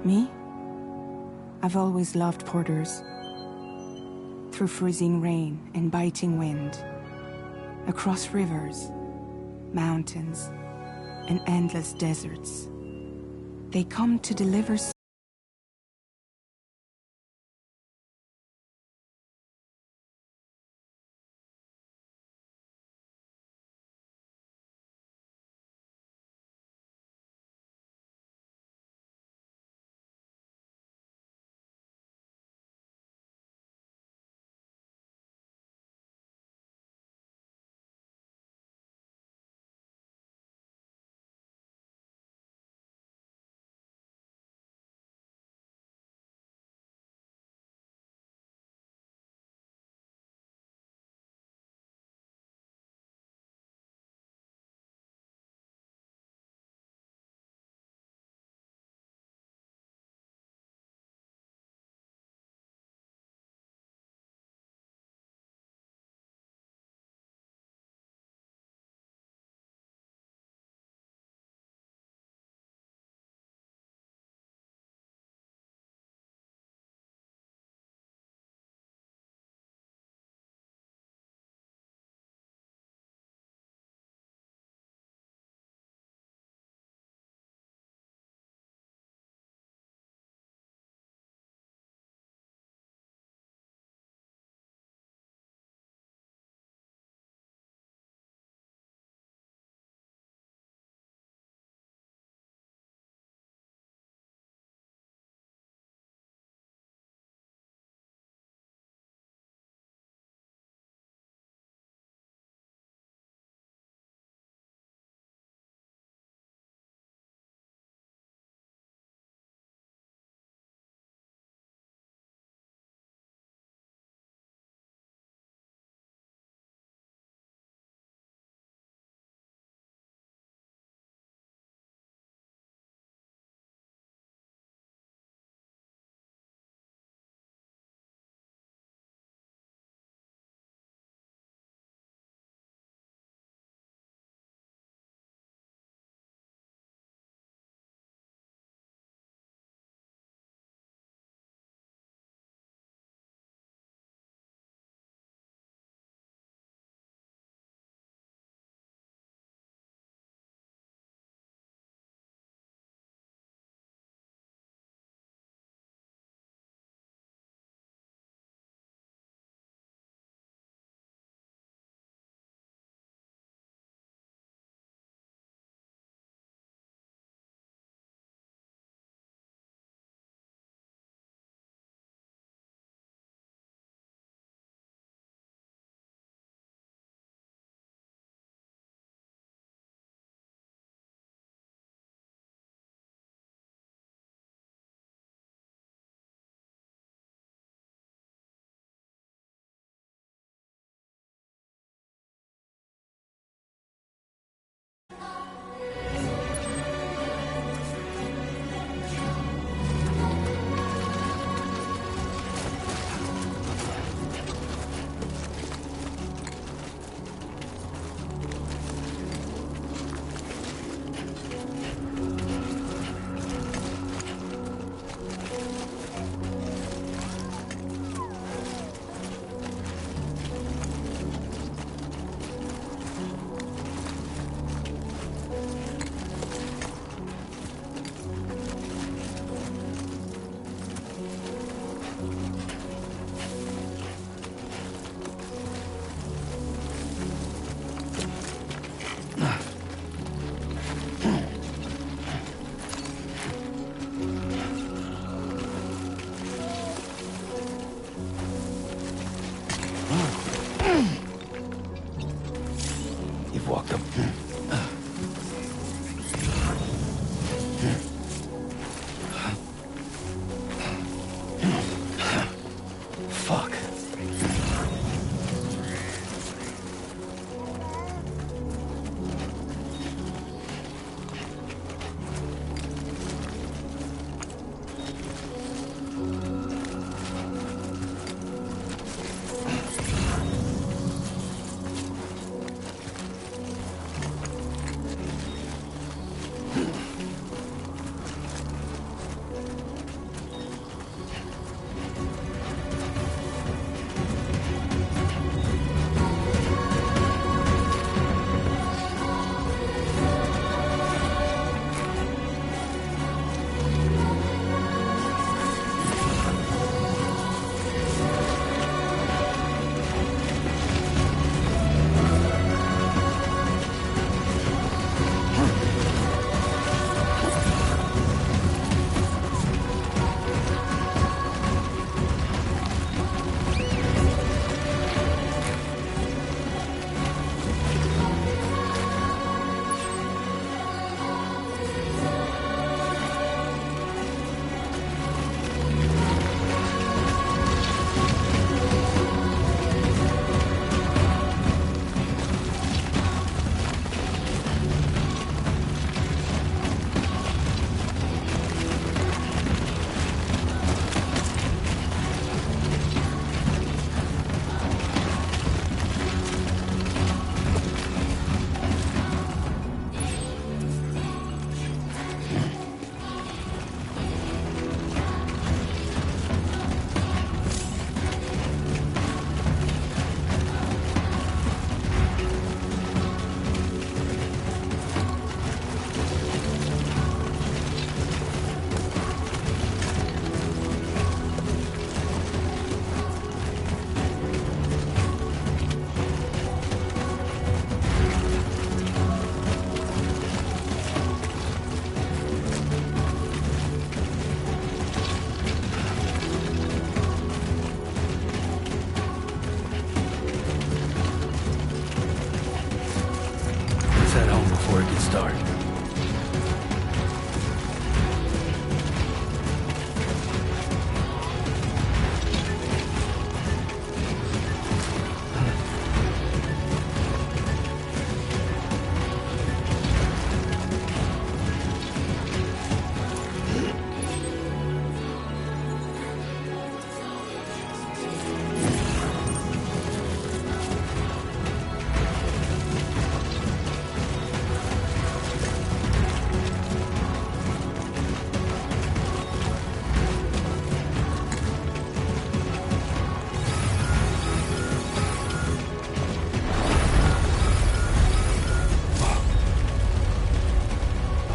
Me? I've always loved porters. Through freezing rain and biting wind, across rivers, mountains, and endless deserts, they come to deliver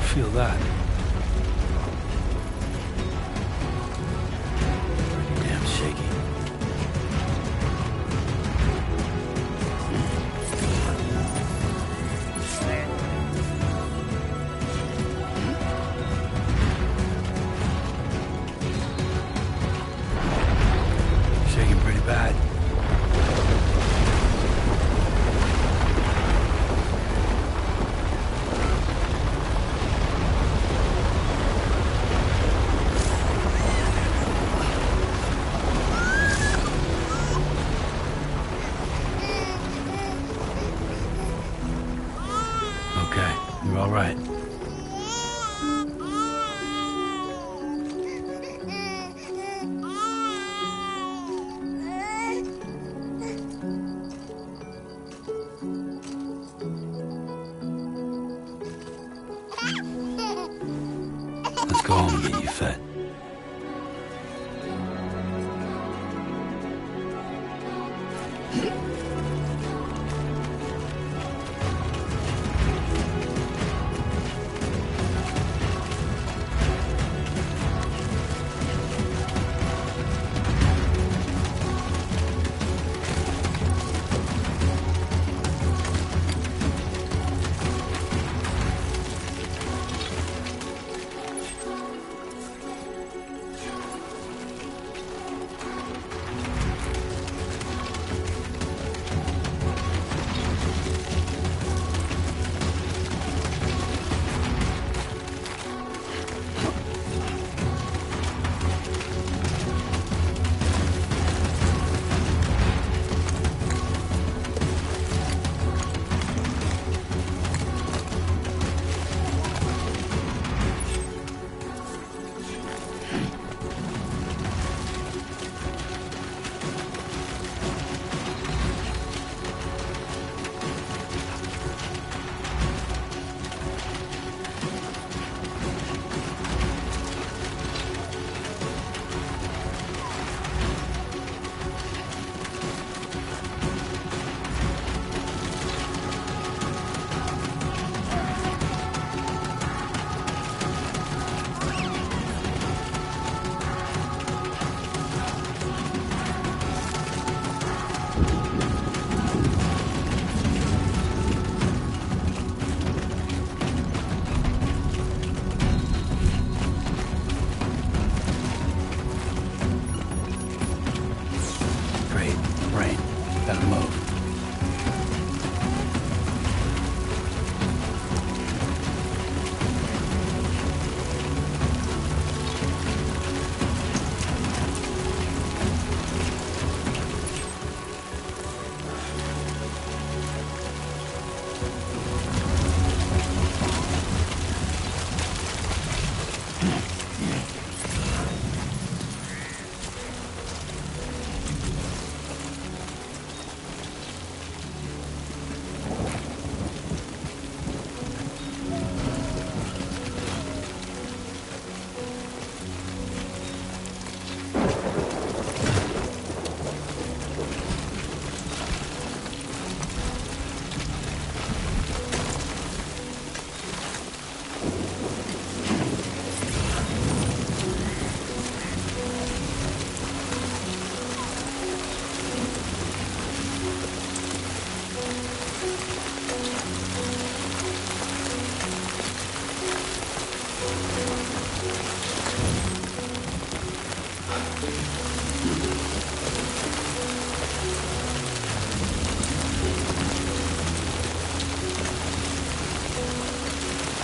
feel that. Damn shaky. Shaking pretty bad. Okay, you're all right. Let's go home and get you fed. Gotta move.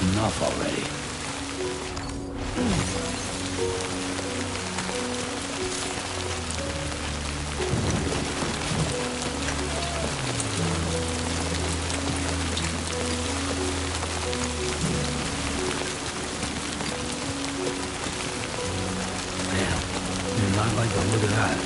Enough already. Damn, you're not like the look of that.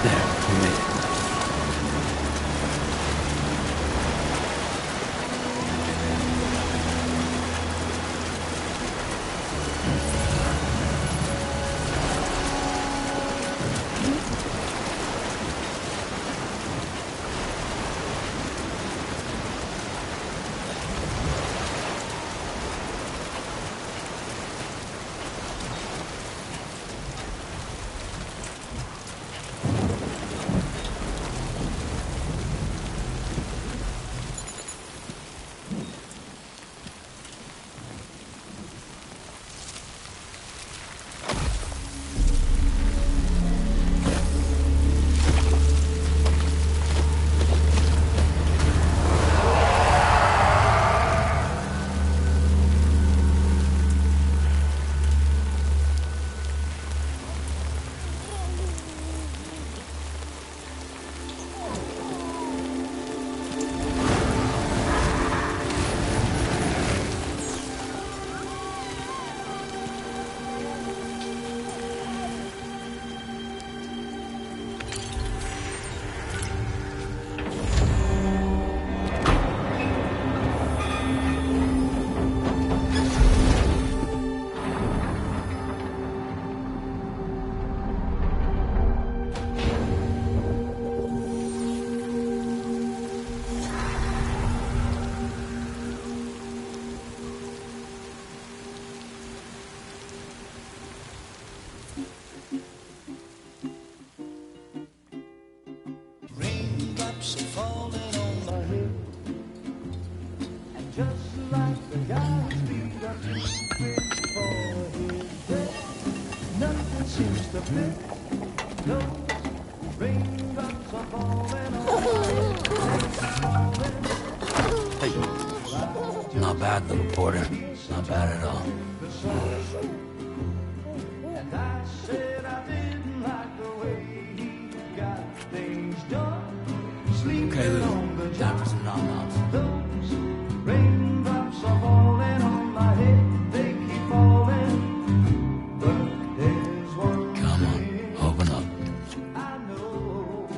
There, we made it. Raindrops are falling on my head, and just like the guy's feet are too big for his head, nothing seems to fit. Those raindrops are falling on my head. Hey, not bad, little porter. Not bad at all. And I said I didn't like the way he got things done. Okay, Lou. Time for some nom-noms. Those raindrops are falling on my head. They keep falling. But there's one Come on, thing open up. I know.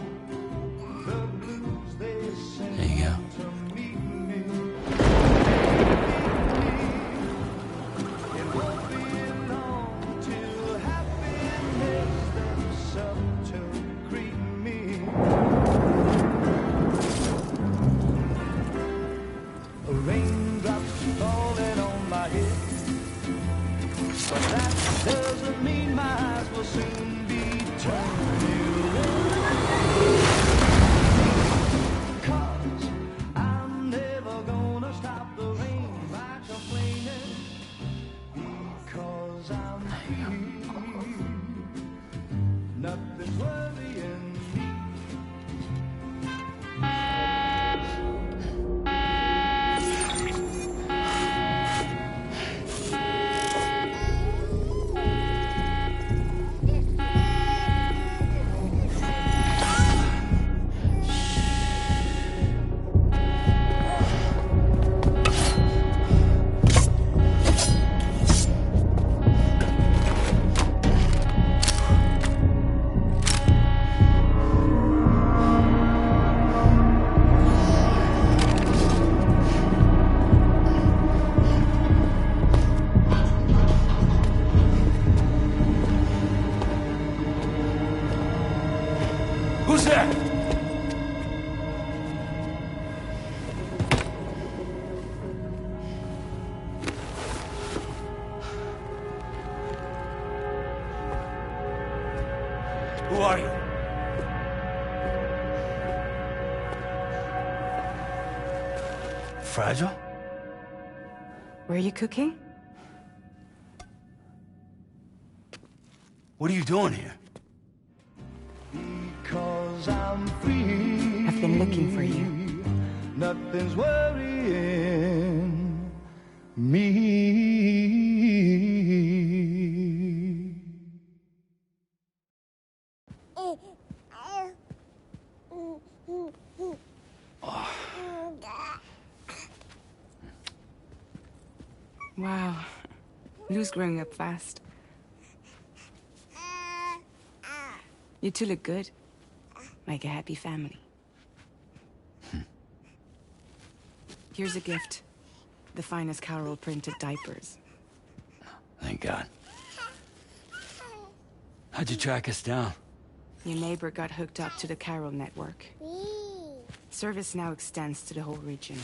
The blues they sing There you go. to meet me. It won't be long till happiness steps up to greet me. Raindrops falling on my head, but that doesn't mean my eyes will soon be turning red. 'Cause I'm never gonna stop the rain by complaining, because I'm free. Nothing's worrying me. Who's there? Who are you? Fragile? Were you cooking? What are you doing here? Because I'm free. I've been looking for you. Nothing's worrying me. Wow. Lou's growing up fast. You two look good. like a happy family. Here's a gift. The finest Carol printed diapers. Thank God. How'd you track us down? Your neighbor got hooked up to the Carol network. Service now extends to the whole region.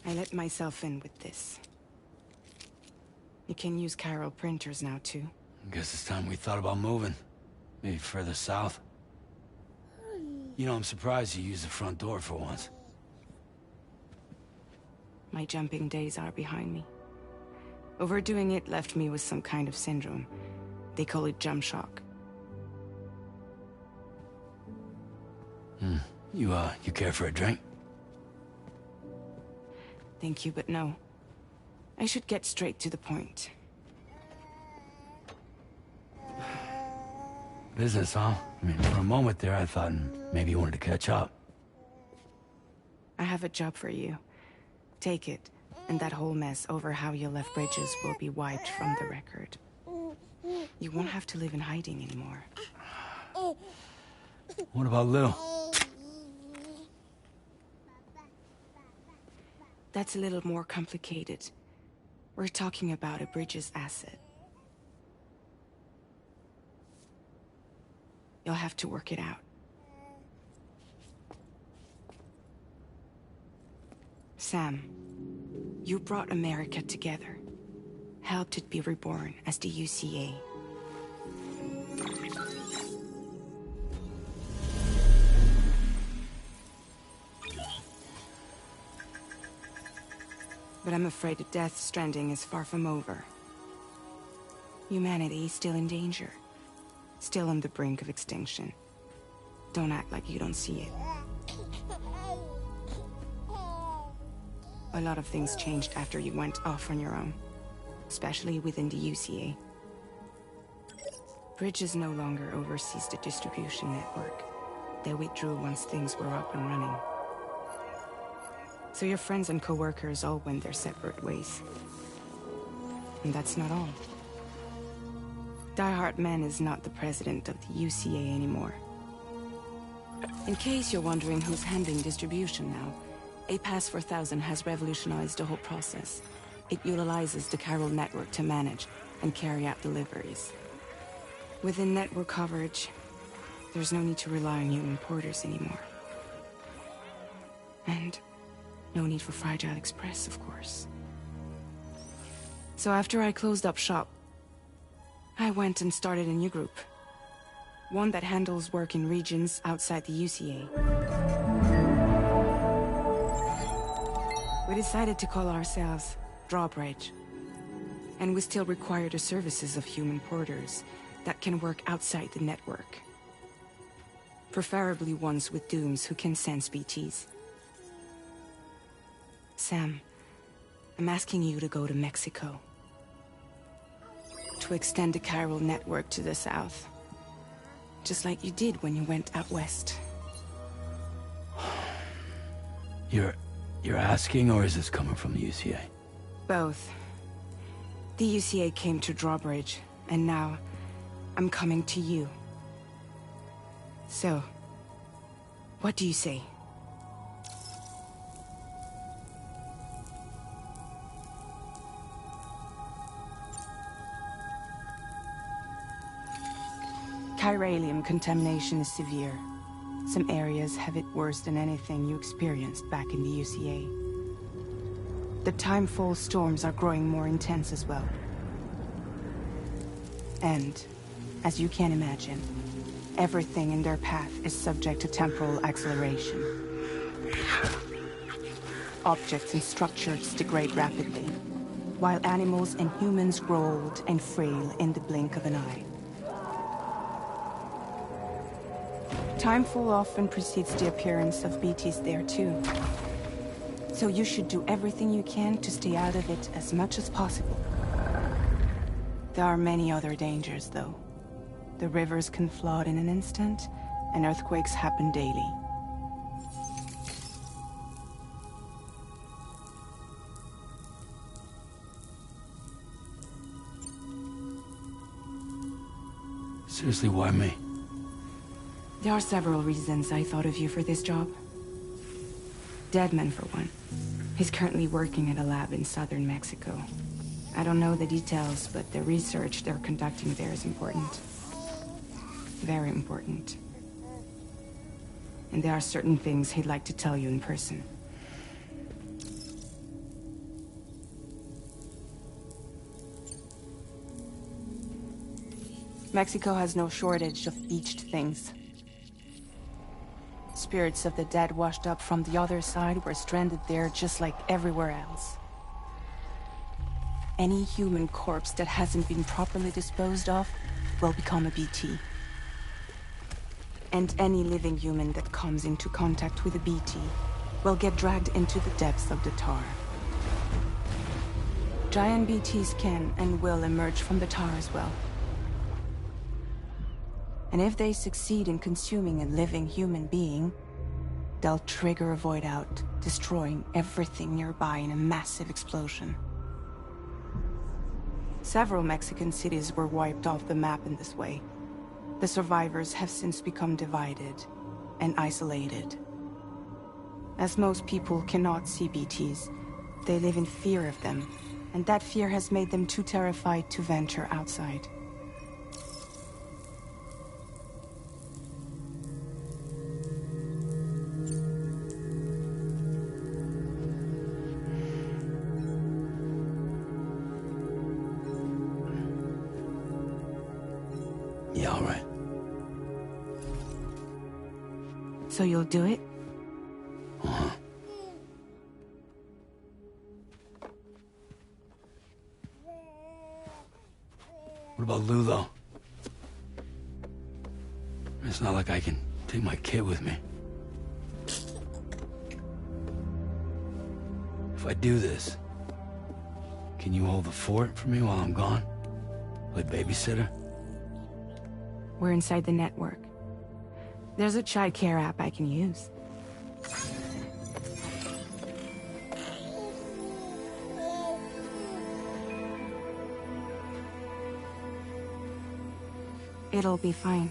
I let myself in with this. You can use Carol printers now, too. Guess it's time we thought about moving. Maybe further south. You know, I'm surprised you used the front door for once. My jumping days are behind me. Overdoing it left me with some kind of syndrome. They call it jump shock. You care for a drink? Thank you, but no. I should get straight to the point. Business, huh? I mean, for a moment there, I thought maybe you wanted to catch up. I have a job for you. Take it, and that whole mess over how you left Bridges will be wiped from the record. You won't have to live in hiding anymore. What about Lil? That's a little more complicated. We're talking about a Bridges asset. You'll have to work it out. Sam, you brought America together. Helped it be reborn as the UCA. But I'm afraid that Death Stranding is far from over. Humanity is still in danger. Still on the brink of extinction. Don't act like you don't see it. A lot of things changed after you went off on your own. Especially within the UCA. Bridges no longer oversees the distribution network. They withdrew once things were up and running. So your friends and co-workers all went their separate ways. And that's not all. Die Hard Man is not the president of the UCA anymore. In case you're wondering who's handling distribution now, A Pass 4000 has revolutionized the whole process. It utilizes the Carol network to manage and carry out deliveries. Within network coverage, there's no need to rely on human porters anymore. And no need for Fragile Express, of course. So after I closed up shop, I went and started a new group. One that handles work in regions outside the UCA. We decided to call ourselves Drawbridge. And we still require the services of human porters that can work outside the network. Preferably ones with dooms who can sense BTs. Sam, I'm asking you to go to Mexico. To extend the Carol network to the south. Just like you did when you went out west. You're asking, or is this coming from the UCA? Both. The UCA came to Drawbridge, and now I'm coming to you. So, what do you say? Chiralium contamination is severe. Some areas have it worse than anything you experienced back in the UCA. The timefall storms are growing more intense as well. And, as you can imagine, everything in their path is subject to temporal acceleration. Objects and structures degrade rapidly, while animals and humans grow old and frail in the blink of an eye. Timefall often precedes the appearance of BTs there too. So you should do everything you can to stay out of it as much as possible. There are many other dangers, though. The rivers can flood in an instant, and earthquakes happen daily. Seriously, why me? There are several reasons I thought of you for this job. Deadman, for one. He's currently working at a lab in southern Mexico. I don't know the details, but the research they're conducting there is important. Very important. And there are certain things he'd like to tell you in person. Mexico has no shortage of beached things. Spirits of the dead washed up from the other side were stranded there just like everywhere else. Any human corpse that hasn't been properly disposed of will become a BT. And any living human that comes into contact with a BT will get dragged into the depths of the tar. Giant BTs can and will emerge from the tar as well. And if they succeed in consuming a living human being, they'll trigger a void out, destroying everything nearby in a massive explosion. Several Mexican cities were wiped off the map in this way. The survivors have since become divided and isolated. As most people cannot see BTs, they live in fear of them, and that fear has made them too terrified to venture outside. Yeah, all right. So you'll do it? Uh-huh. What about Lou, though? It's not like I can take my kid with me. If I do this, can you hold the fort for me while I'm gone? Play babysitter? We're inside the network. There's a child care app I can use. It'll be fine.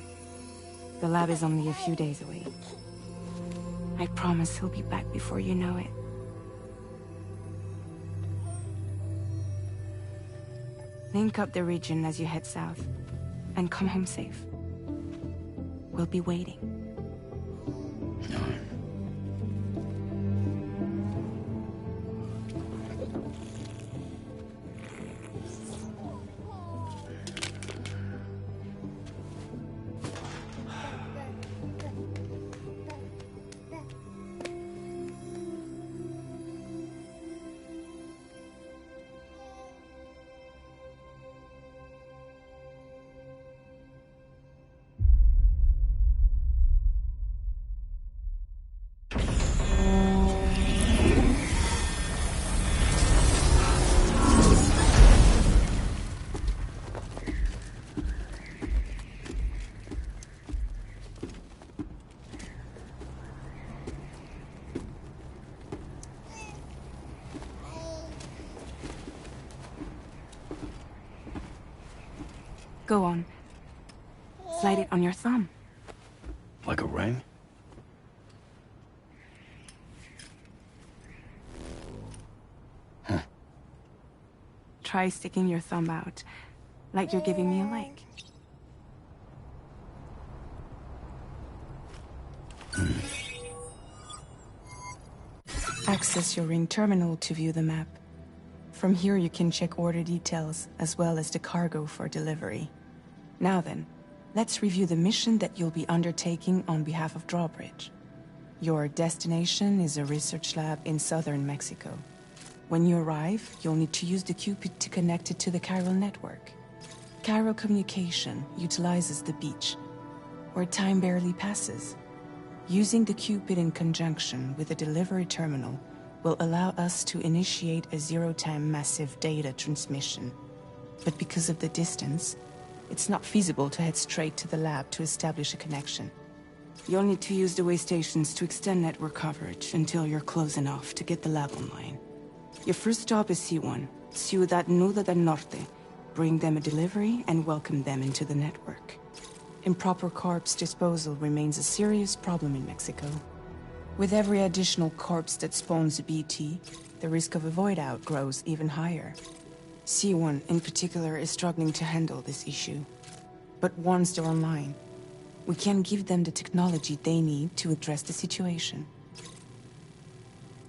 The lab is only a few days away. I promise he'll be back before you know it. Link up the region as you head south, and come home safe. We'll be waiting. All right. Go on. Slide it on your thumb. Like a ring? Huh. Try sticking your thumb out, like you're giving me a like. Access your ring terminal to view the map. From here you can check order details, as well as the cargo for delivery. Now then, let's review the mission that you'll be undertaking on behalf of Drawbridge. Your destination is a research lab in southern Mexico. When you arrive, you'll need to use the Cupid to connect it to the chiral network. Chiral communication utilizes the beach, where time barely passes. Using the Cupid in conjunction with the delivery terminal will allow us to initiate a zero-time massive data transmission. But because of the distance, it's not feasible to head straight to the lab to establish a connection. You'll need to use the way stations to extend network coverage until you're close enough to get the lab online. Your first stop is C1, Ciudad Nuda del Norte. Bring them a delivery and welcome them into the network. Improper corpse disposal remains a serious problem in Mexico. With every additional corpse that spawns a BT, the risk of a void out grows even higher. C1 in particular is struggling to handle this issue. But once they're online, we can give them the technology they need to address the situation.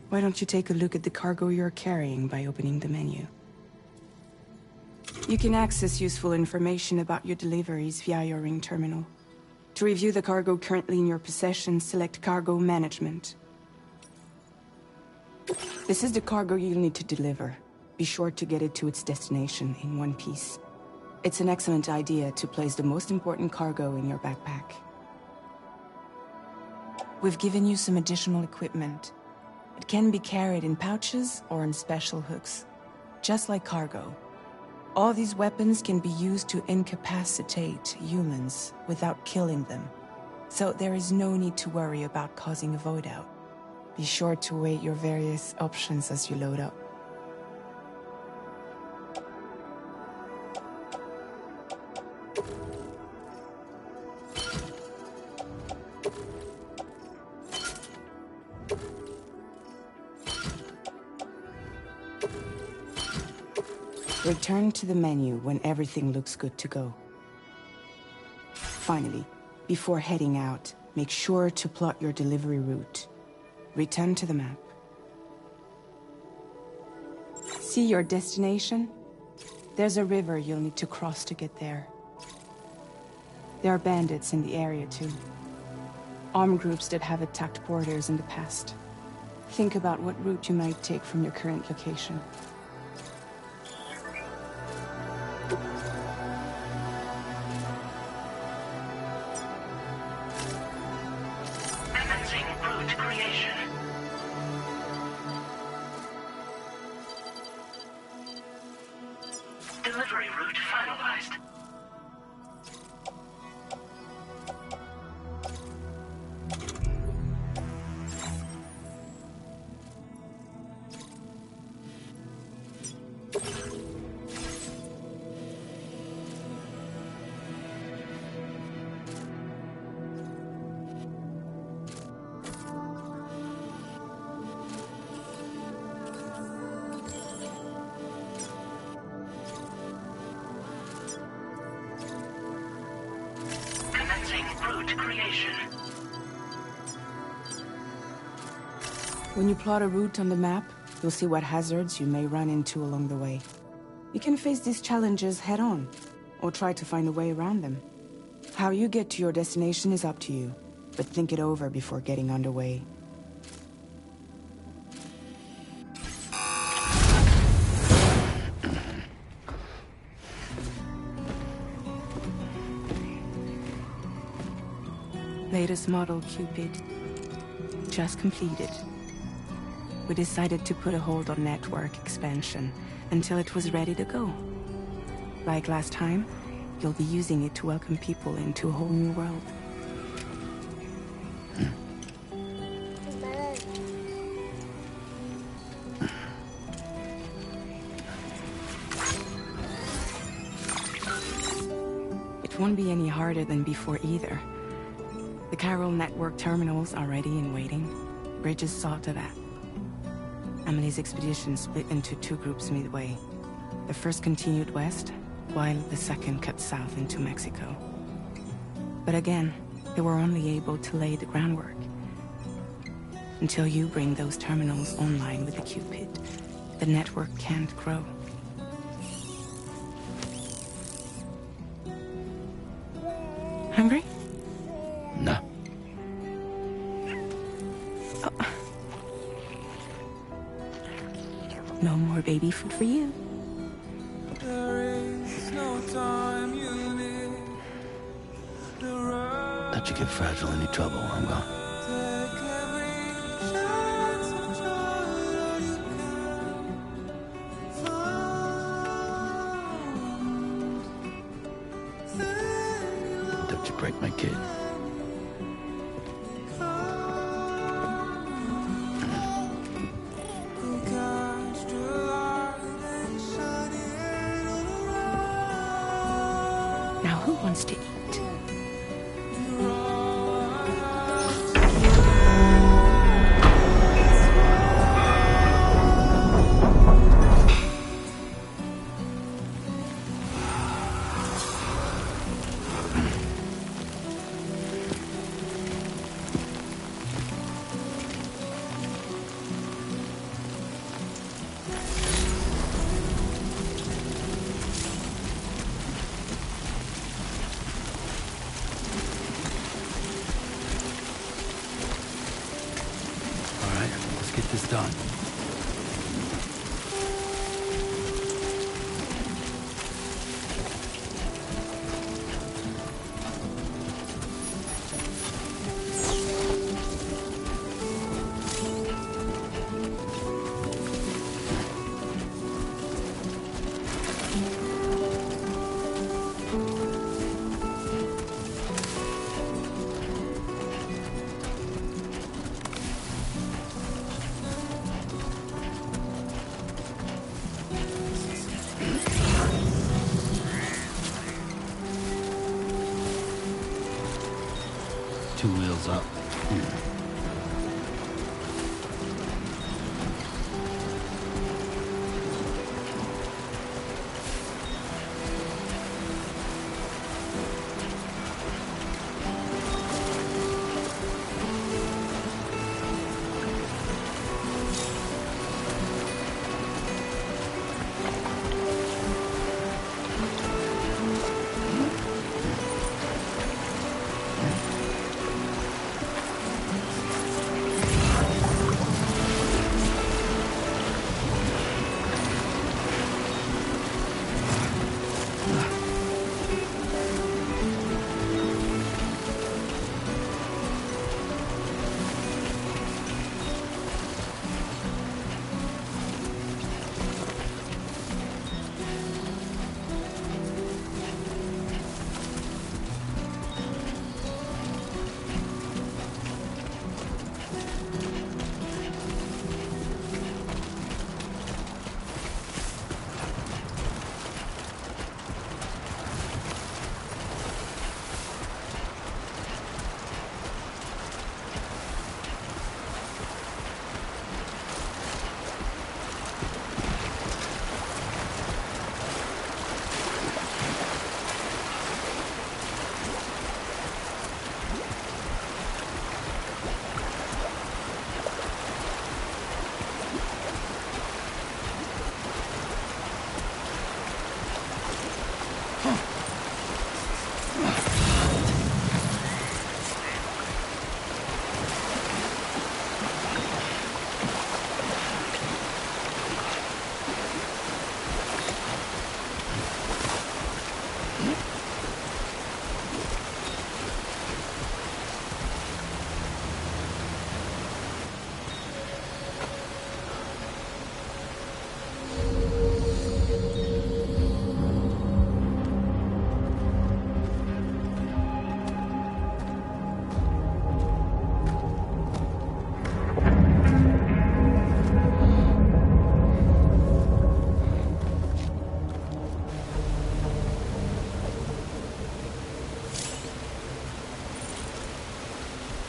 Why don't you take a look at the cargo you're carrying by opening the menu? You can access useful information about your deliveries via your ring terminal. To review the cargo currently in your possession, select Cargo Management. This is the cargo you'll need to deliver. Be sure to get it to its destination in one piece. It's an excellent idea to place the most important cargo in your backpack. We've given you some additional equipment. It can be carried in pouches or in special hooks, just like cargo. All these weapons can be used to incapacitate humans without killing them, so there is no need to worry about causing a void out. Be sure to weigh your various options as you load up. Return to the menu when everything looks good to go. Finally, before heading out, make sure to plot your delivery route. Return to the map. See your destination? There's a river you'll need to cross to get there. There are bandits in the area too. Armed groups that have attacked borders in the past. Think about what route you might take from your current location. Delivery route finalized. Route creation. When you plot a route on the map, you'll see what hazards you may run into along the way. You can face these challenges head-on, or try to find a way around them. How you get to your destination is up to you, but think it over before getting underway. Latest model Cupid. Just completed. We decided to put a hold on network expansion until it was ready to go. Like last time, you'll be using it to welcome people into a whole new world. It won't be any harder than before either. The chiral network terminals are ready and waiting. Bridges saw to that. Emily's expedition split into two groups midway. The first continued west, while the second cut south into Mexico. But again, they were only able to lay the groundwork. Until you bring those terminals online with the Cupid, the network can't grow. Hungry? No. Oh. No more baby food for you. There is no time you need. Let you get fragile any trouble while I'm gone. Take every chance and try all you can find. Don't you break my kid. Now who wants to eat? get this done. Two wheels up.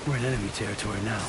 We're in enemy territory now.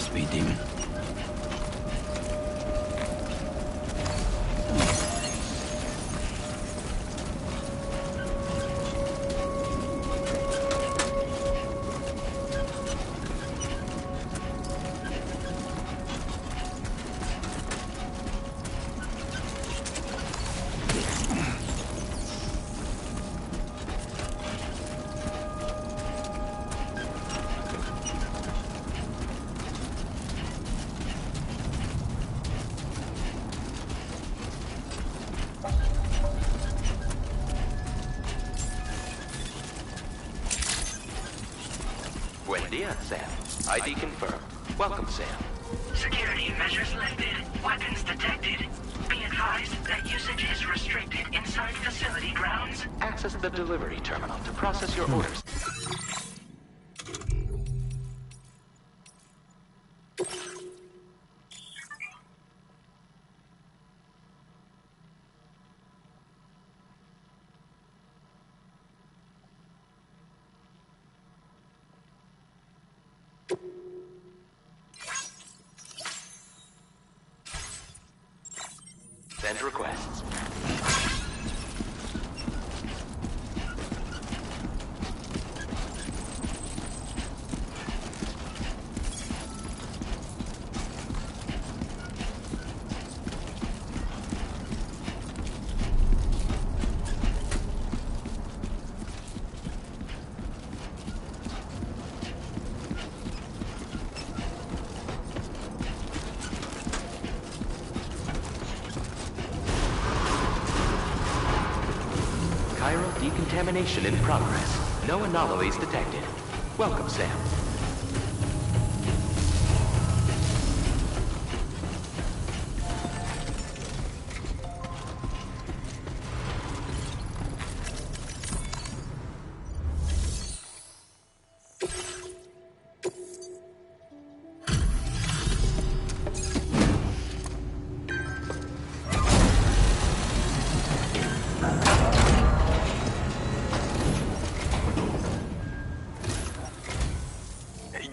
Godspeed, Demon. Buen dia, Sam. ID confirmed. Welcome, Sam. Security measures lifted. Weapons detected. Be advised that usage is restricted inside facility grounds. Access the delivery terminal to process your orders. Send requests. Chiral decontamination in progress. No anomalies detected. Welcome, Sam.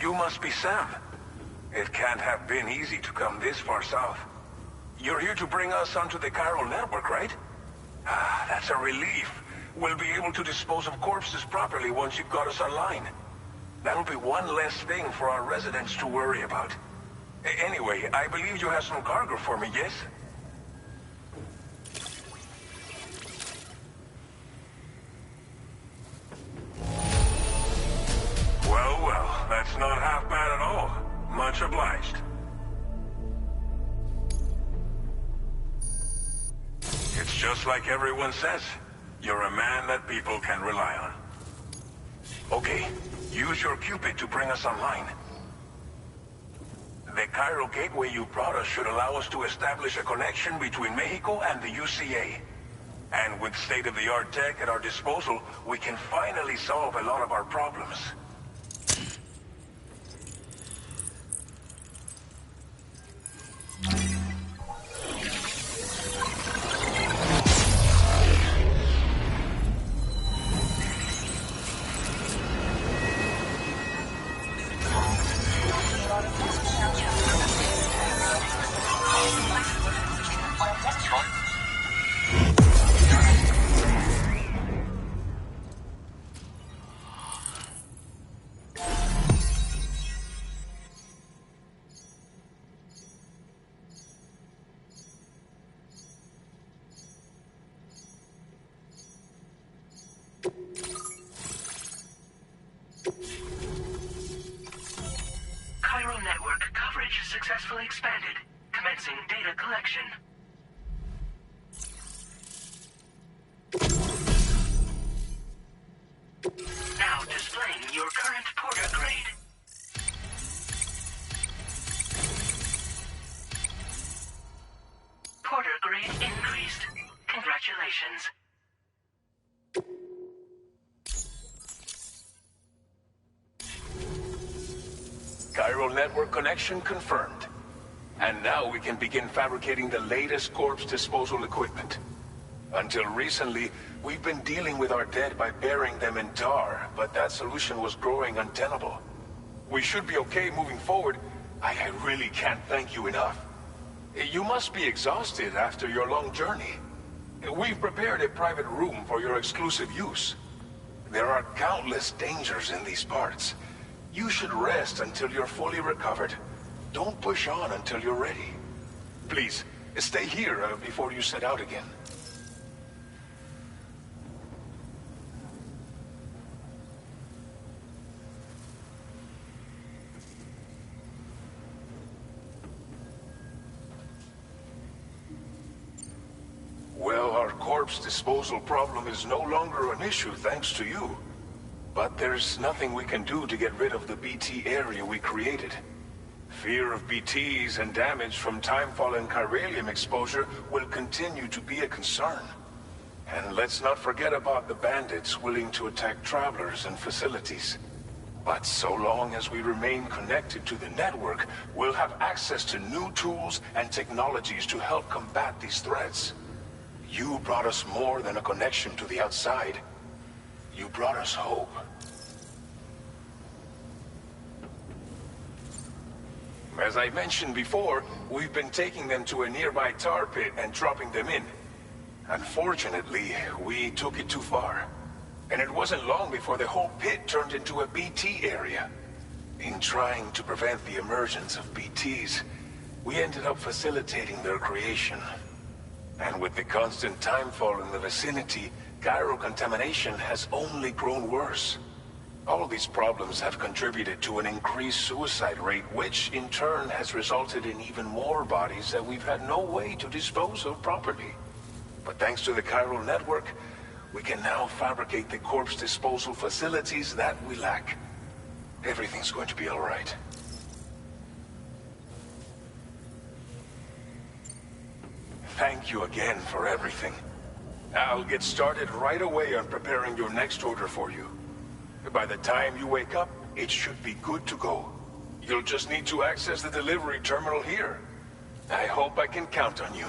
You must be Sam. It can't have been easy to come this far south. You're here to bring us onto the chiral network, right? Ah, that's a relief. We'll be able to dispose of corpses properly once you've got us online. That'll be one less thing for our residents to worry about. Anyway, I believe you have some cargo for me, yes? Well, that's not half bad at all. Much obliged. It's just like everyone says. You're a man that people can rely on. Okay, use your Cupid to bring us online. The chiral gateway you brought us should allow us to establish a connection between Mexico and the UCA. And with state-of-the-art tech at our disposal, we can finally solve a lot of our problems. Chiral network coverage successfully expanded. Commencing data collection. Now displaying your current Porter grade. Porter grade increased. Congratulations. Chiral network connection confirmed. And now we can begin fabricating the latest corpse disposal equipment. Until recently, we've been dealing with our dead by burying them in tar, but that solution was growing untenable. We should be okay moving forward, I really can't thank you enough. You must be exhausted after your long journey. We've prepared a private room for your exclusive use. There are countless dangers in these parts. You should rest until you're fully recovered. Don't push on until you're ready. Please, stay here before you set out again. Well, our corpse disposal problem is no longer an issue thanks to you. But there's nothing we can do to get rid of the BT area we created. Fear of BTs and damage from timefall and chiralium exposure will continue to be a concern. And let's not forget about the bandits willing to attack travelers and facilities. But so long as we remain connected to the network, we'll have access to new tools and technologies to help combat these threats. You brought us more than a connection to the outside. You brought us hope. As I mentioned before, we've been taking them to a nearby tar pit and dropping them in. Unfortunately, we took it too far. And it wasn't long before the whole pit turned into a BT area. In trying to prevent the emergence of BTs, we ended up facilitating their creation. And with the constant timefall in the vicinity, chiral contamination has only grown worse. All these problems have contributed to an increased suicide rate, which in turn has resulted in even more bodies that we've had no way to dispose of properly. But thanks to the chiral network, we can now fabricate the corpse disposal facilities that we lack. Everything's going to be all right. Thank you again for everything. I'll get started right away on preparing your next order for you. By the time you wake up, it should be good to go. You'll just need to access the delivery terminal here. I hope I can count on you.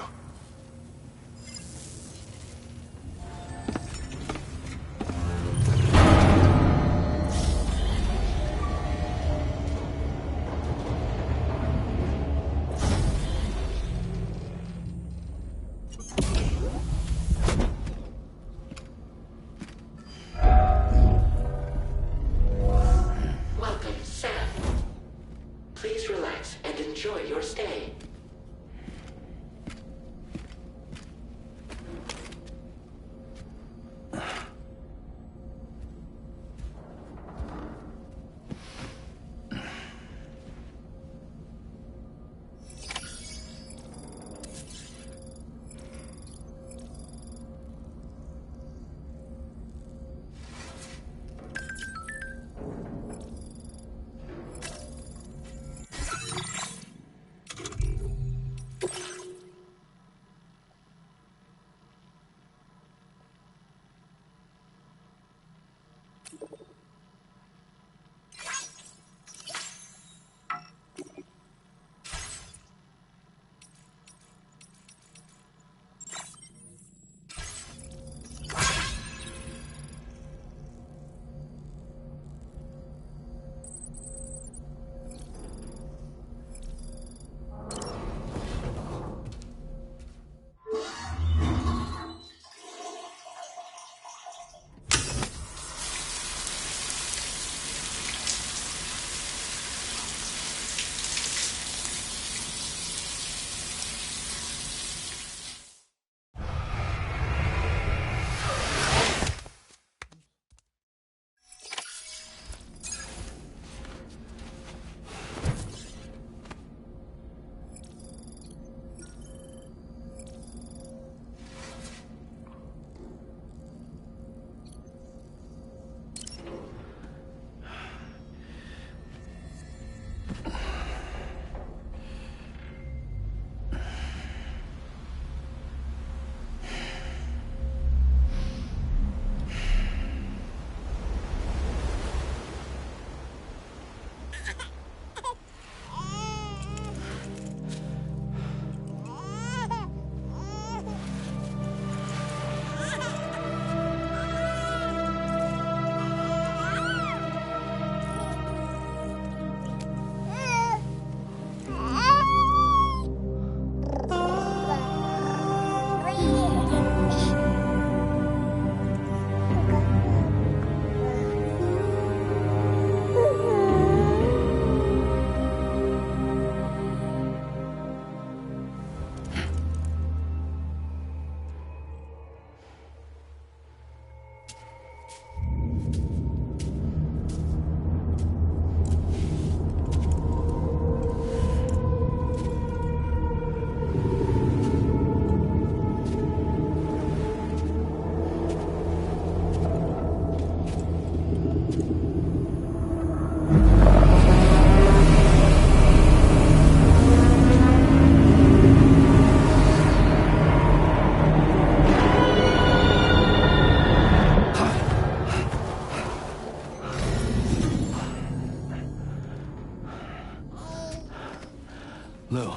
Lou.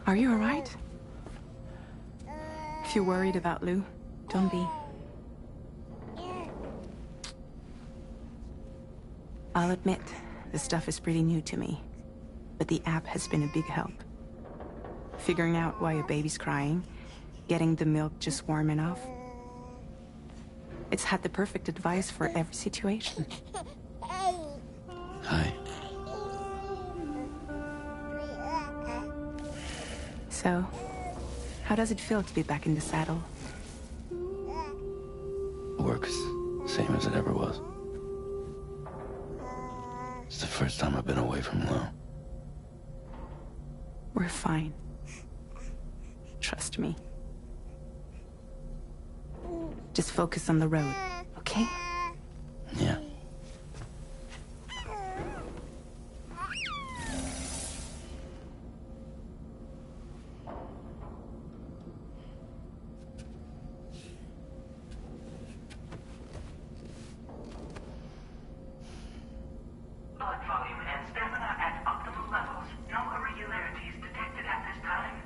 Are you alright? If you're worried about Lou, don't be. I'll admit, this stuff is pretty new to me, but the app has been a big help. Figuring out why a baby's crying, getting the milk just warm enough. It's had the perfect advice for every situation. Hi. So, how does it feel to be back in the saddle? Works same as it ever was. It's the first time I've been away from Lou. We're fine. Trust me. Just focus on the road, okay? Yeah. Blood volume and stamina at optimal levels. No irregularities detected at this time.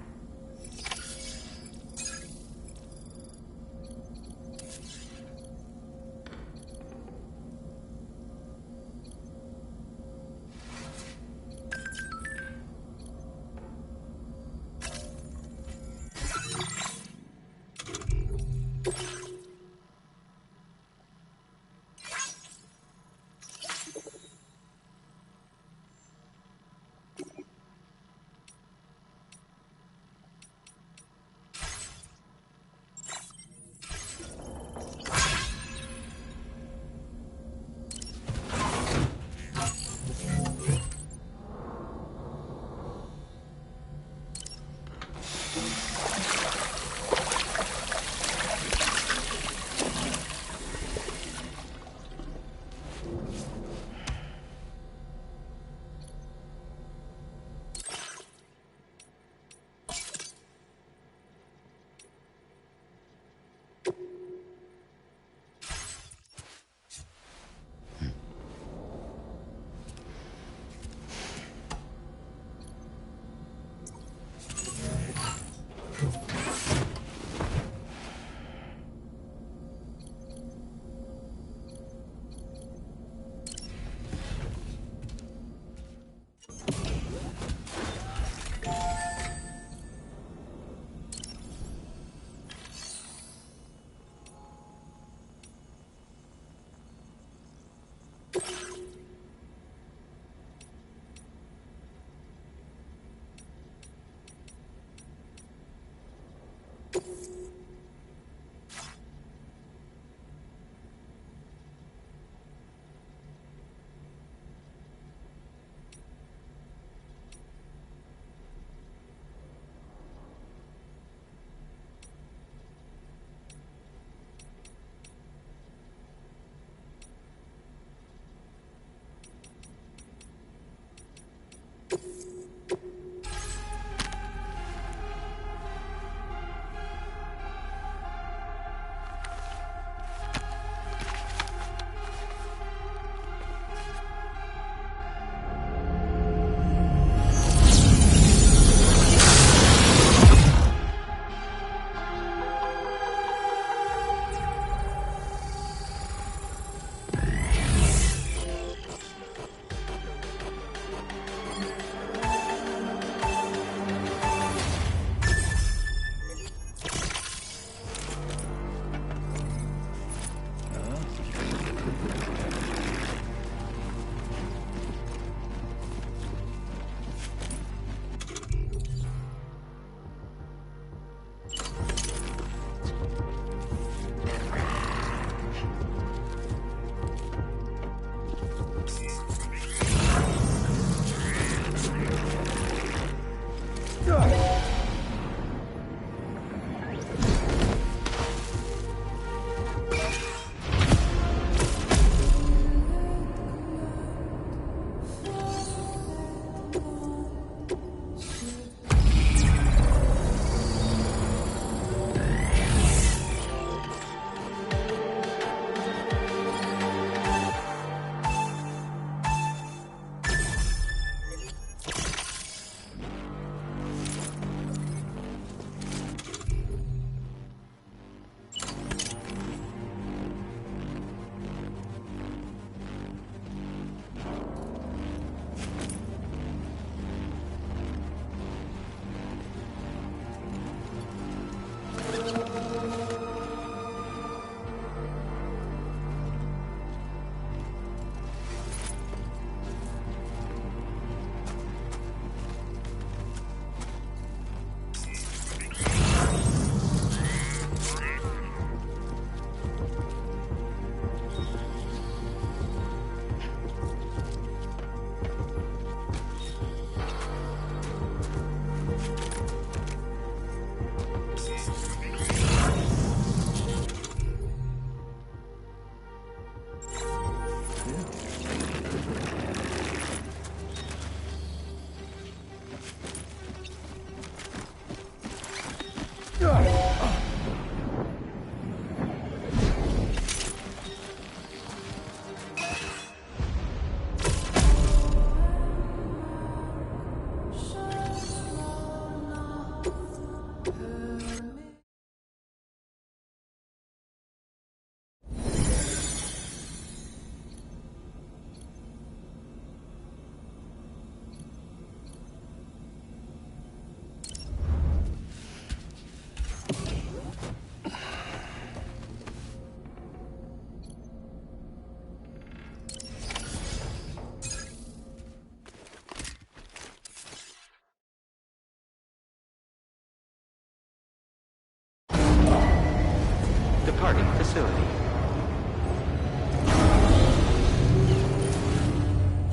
target facility.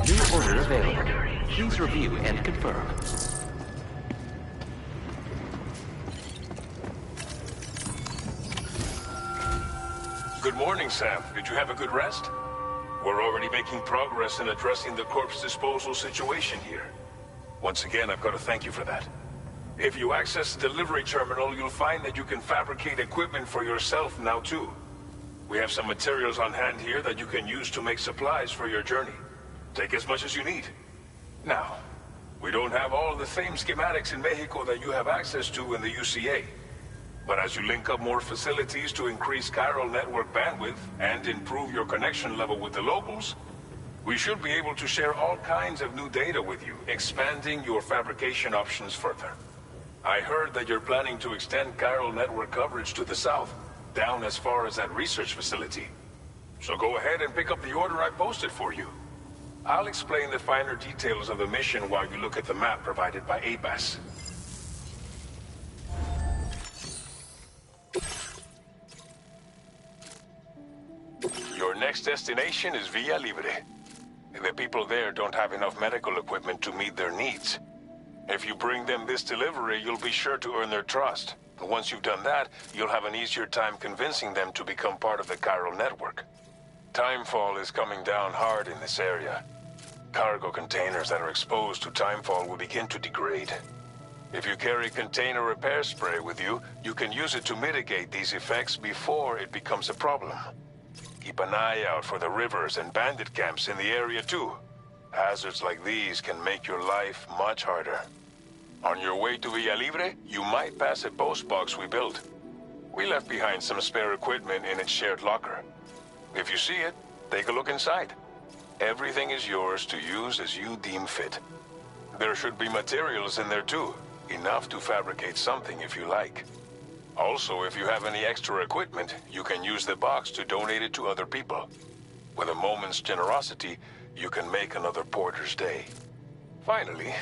New order available. Please review and confirm. Good morning, Sam. Did you have a good rest? We're already making progress in addressing the corpse disposal situation here. Once again, I've got to thank you for that. If you access the delivery terminal, you'll find that you can fabricate equipment for yourself now too. We have some materials on hand here that you can use to make supplies for your journey. Take as much as you need. Now, we don't have all the same schematics in Mexico that you have access to in the UCA. But as you link up more facilities to increase chiral network bandwidth and improve your connection level with the locals, we should be able to share all kinds of new data with you, expanding your fabrication options further. I heard that you're planning to extend chiral network coverage to the south, down as far as that research facility. So go ahead and pick up the order I posted for you. I'll explain the finer details of the mission while you look at the map provided by ABAS. Your next destination is Villa Libre. The people there don't have enough medical equipment to meet their needs. If you bring them this delivery, you'll be sure to earn their trust. And once you've done that, you'll have an easier time convincing them to become part of the chiral network. Timefall is coming down hard in this area. Cargo containers that are exposed to timefall will begin to degrade. If you carry container repair spray with you, you can use it to mitigate these effects before it becomes a problem. Keep an eye out for the rivers and bandit camps in the area too. Hazards like these can make your life much harder. On your way to Villa Libre, you might pass a post box we built. We left behind some spare equipment in its shared locker. If you see it, take a look inside. Everything is yours to use as you deem fit. There should be materials in there too, enough to fabricate something if you like. Also, if you have any extra equipment, you can use the box to donate it to other people. With a moment's generosity, you can make another porter's day. Finally,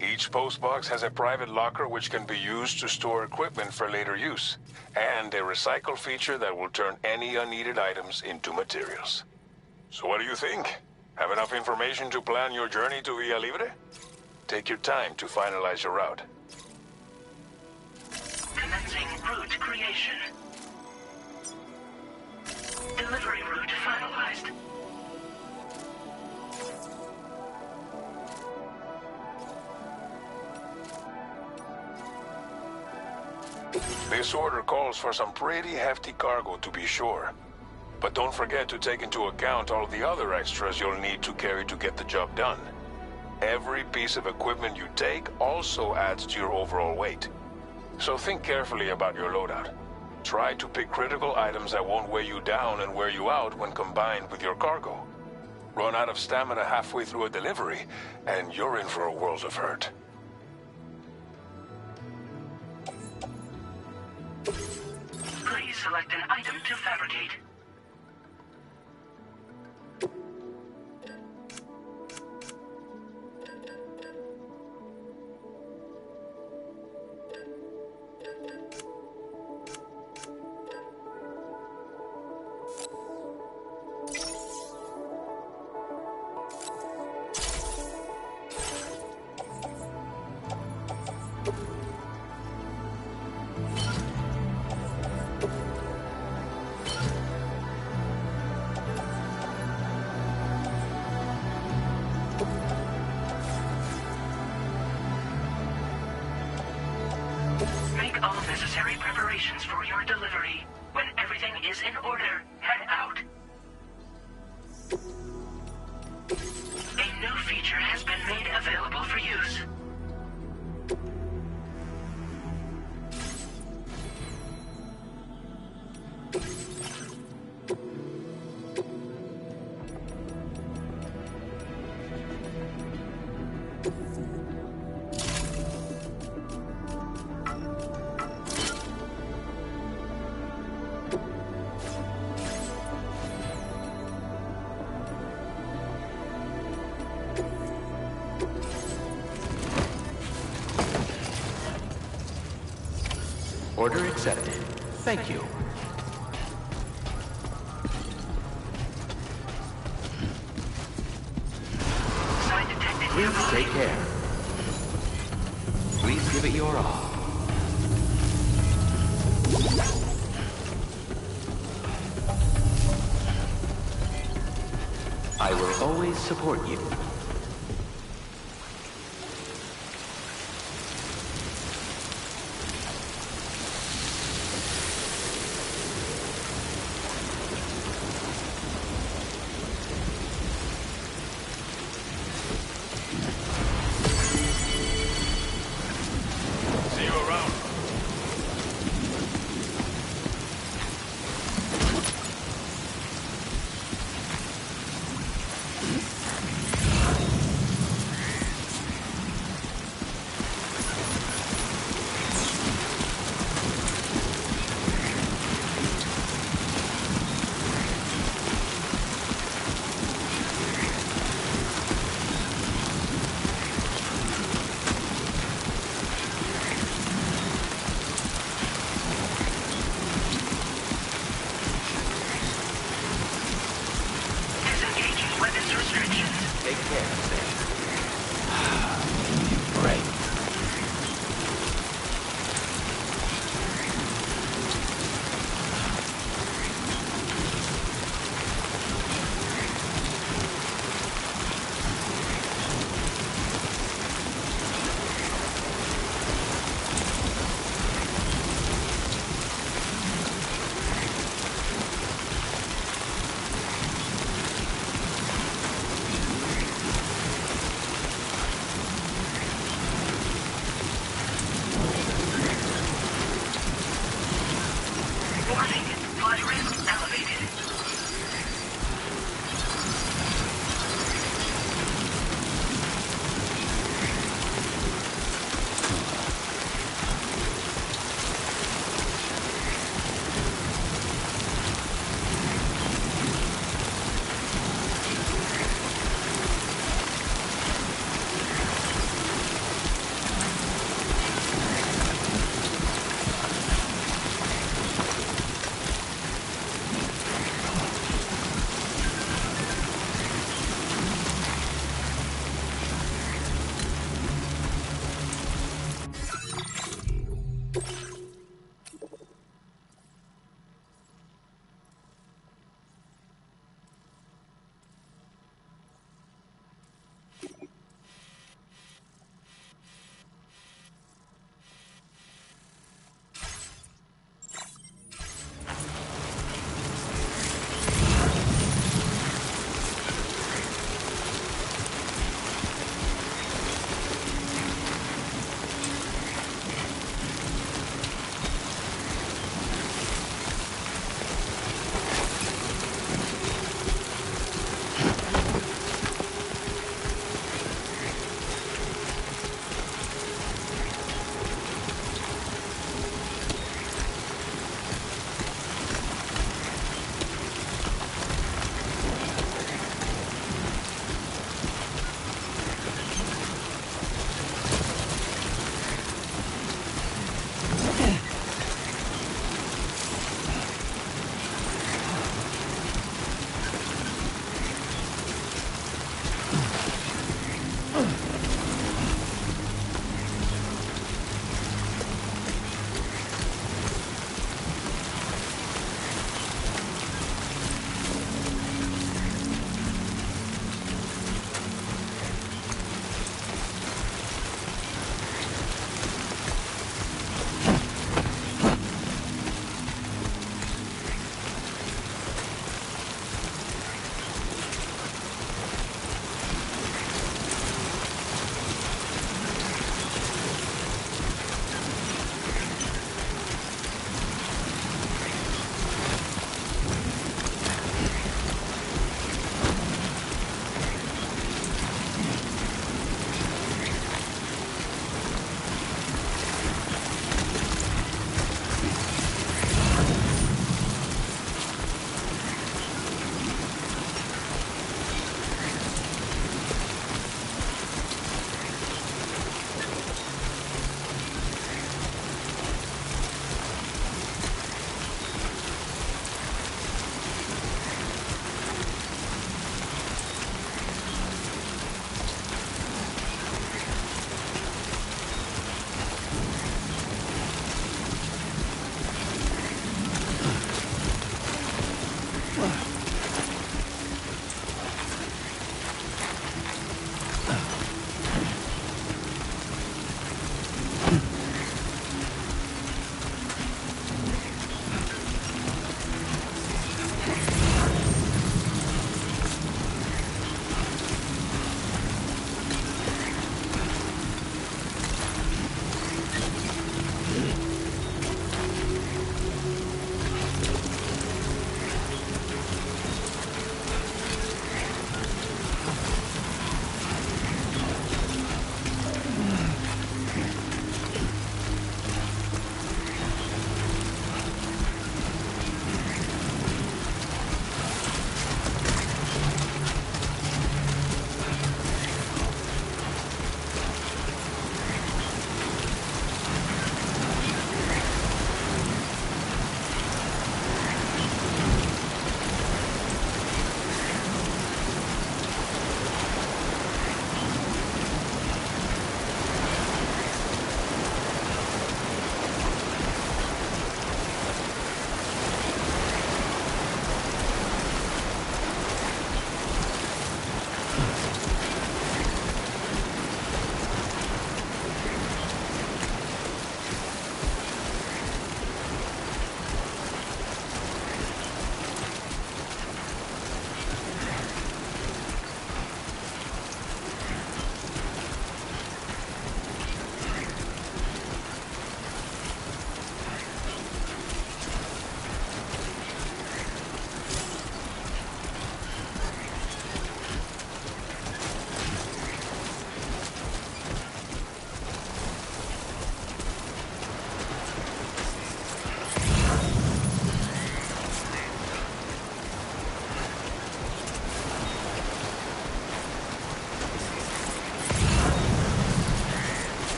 each postbox has a private locker which can be used to store equipment for later use, and a recycle feature that will turn any unneeded items into materials. So what do you think? Have enough information to plan your journey to Villa Libre? Take your time to finalize your route. Commencing route creation. Delivery route finalized. This order calls for some pretty hefty cargo to be sure. But don't forget to take into account all the other extras you'll need to carry to get the job done. Every piece of equipment you take also adds to your overall weight. So think carefully about your loadout. Try to pick critical items that won't weigh you down and wear you out when combined with your cargo. Run out of stamina halfway through a delivery, and you're in for a world of hurt. Please select an item to fabricate. Make all necessary preparations for your delivery. When everything is in order, head out. A new feature has been made available for use. Order accepted. Thank you. Please take care. Please give it your all. I will always support you. See you around.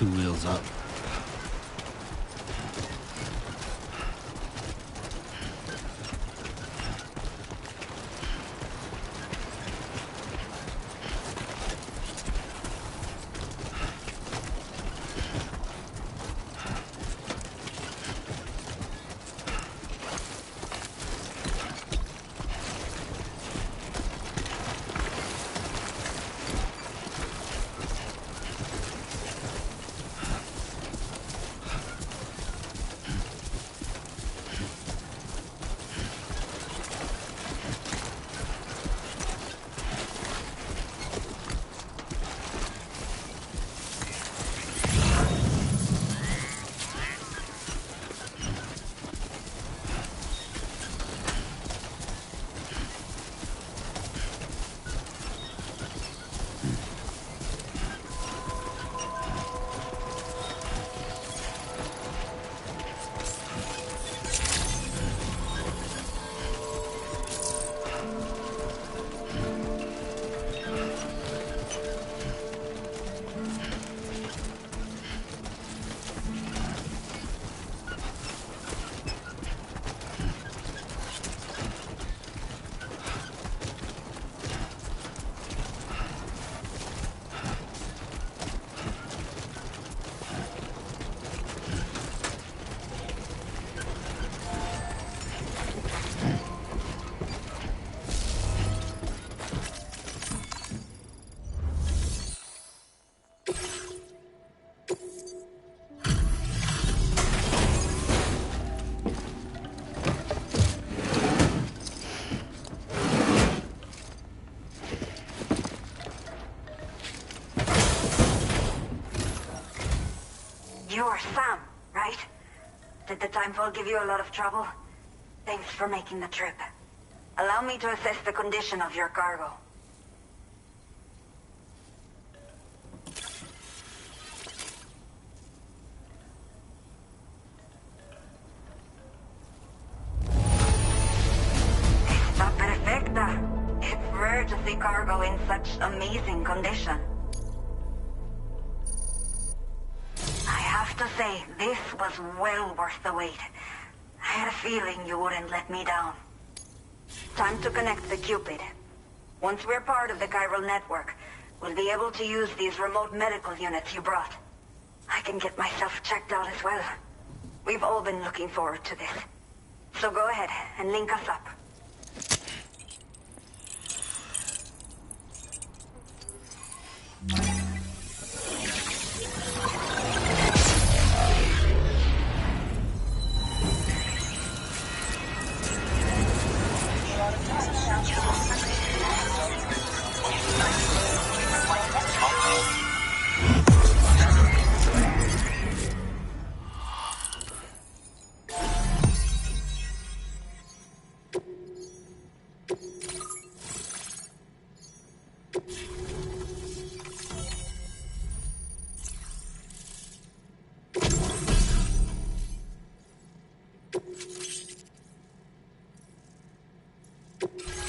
2 wheels up. You're Sam, right? Did the timefall give you a lot of trouble? Thanks for making the trip. Allow me to assess the condition of your cargo. Está perfecta. It's rare to see cargo in such amazing condition. I have to say, this was well worth the wait. I had a feeling you wouldn't let me down. Time to connect the Cupid. Once we're part of the chiral network, we'll be able to use these remote medical units you brought. I can get myself checked out as well. We've all been looking forward to this. So go ahead and link us up.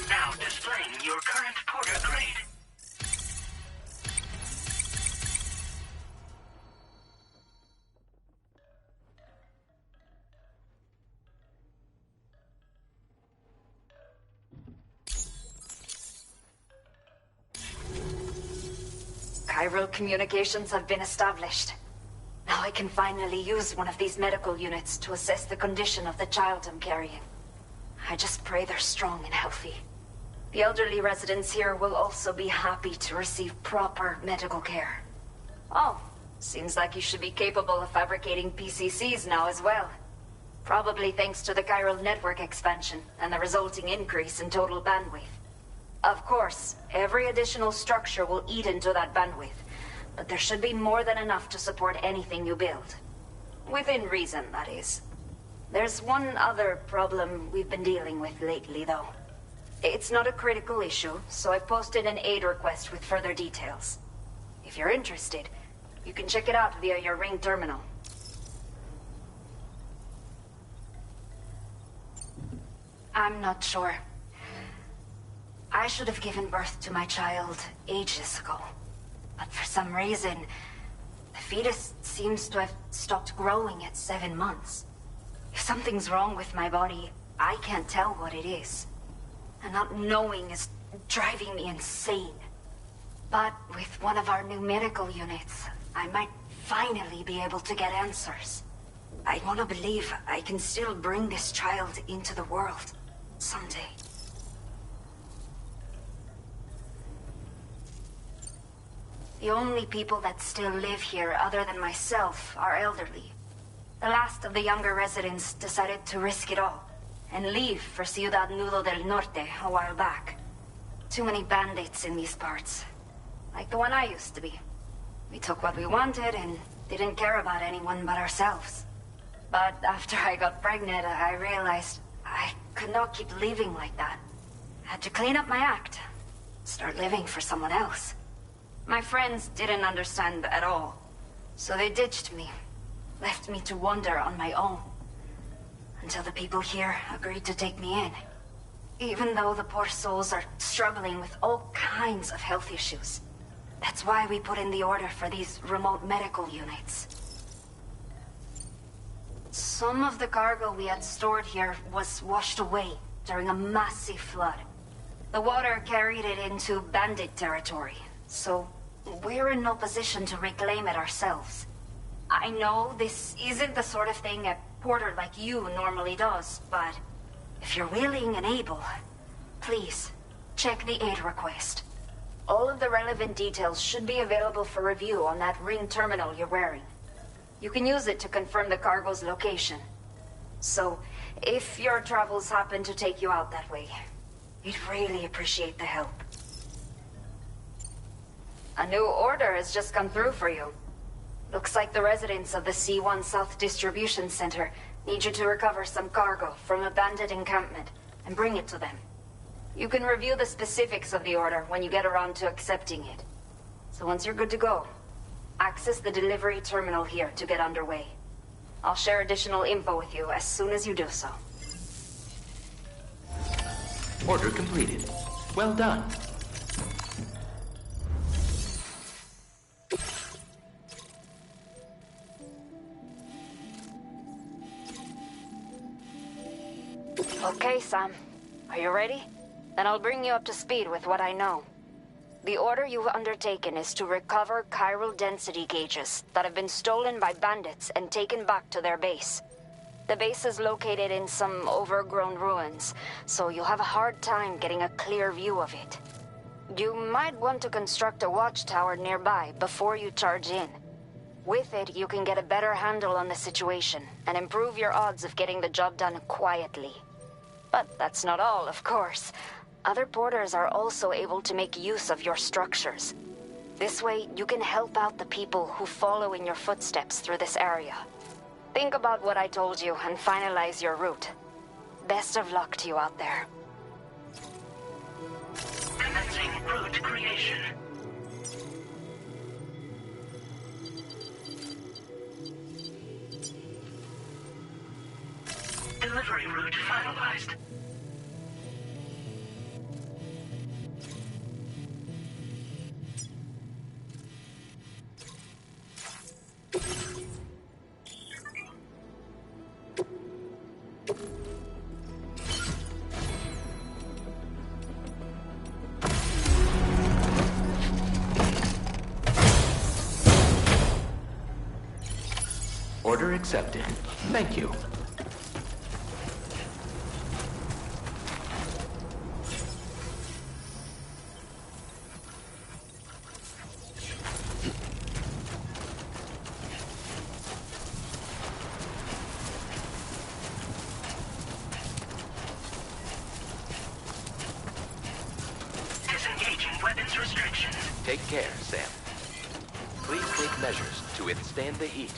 Now displaying your current porter grade. Chiral communications have been established. Now I can finally use one of these medical units to assess the condition of the child I'm carrying. I just pray they're strong and healthy. The elderly residents here will also be happy to receive proper medical care. Oh, seems like you should be capable of fabricating PCCs now as well. Probably thanks to the chiral network expansion and the resulting increase in total bandwidth. Of course, every additional structure will eat into that bandwidth, but there should be more than enough to support anything you build. Within reason, that is. There's one other problem we've been dealing with lately, though. It's not a critical issue, so I've posted an aid request with further details. If you're interested, you can check it out via your Ring terminal. I'm not sure. I should have given birth to my child ages ago. But for some reason, The fetus seems to have stopped growing at 7 months. If something's wrong with my body, I can't tell what it is. And not knowing is driving me insane. But with one of our new medical units, I might finally be able to get answers. I want to believe I can still bring this child into the world someday. The only people that still live here other than myself are elderly. The last of the younger residents decided to risk it all and leave for Ciudad Nudo del Norte a while back. Too many bandits in these parts. Like the one I used to be. We took what we wanted and didn't care about anyone but ourselves. But after I got pregnant, I realized I could not keep living like that. I had to clean up my act. Start living for someone else. My friends didn't understand at all. So they ditched me. Left me to wander on my own. Until the people here agreed to take me in. Even though the poor souls are struggling with all kinds of health issues. That's why we put in the order for these remote medical units. Some of the cargo we had stored here was washed away during a massive flood. The water carried it into bandit territory, so we're in no position to reclaim it ourselves. I know this isn't the sort of thing a porter like you normally does, but if you're willing and able, please, check the aid request. All of the relevant details should be available for review on that ring terminal you're wearing. You can use it to confirm the cargo's location. So, if your travels happen to take you out that way, we'd really appreciate the help. A new order has just come through for you. Looks like the residents of the C1 South Distribution Center need you to recover some cargo from a bandit encampment and bring it to them. You can review the specifics of the order when you get around to accepting it. So once you're good to go, access the delivery terminal here to get underway. I'll share additional info with you as soon as you do so. Order completed. Well done. Okay, Sam. Are you ready? Then I'll bring you up to speed with what I know. The order you've undertaken is to recover chiral density gauges that have been stolen by bandits and taken back to their base. The base is located in some overgrown ruins, so you'll have a hard time getting a clear view of it. You might want to construct a watchtower nearby before you charge in. With it, you can get a better handle on the situation and improve your odds of getting the job done quietly. But that's not all, of course. Other porters are also able to make use of your structures. This way, you can help out the people who follow in your footsteps through this area. Think about what I told you and finalize your route. Best of luck to you out there. Commencing route creation. Delivery route finalized. Order accepted. Thank you. Disengaging weapons restrictions. Take care, Sam. Please take measures to withstand the heat.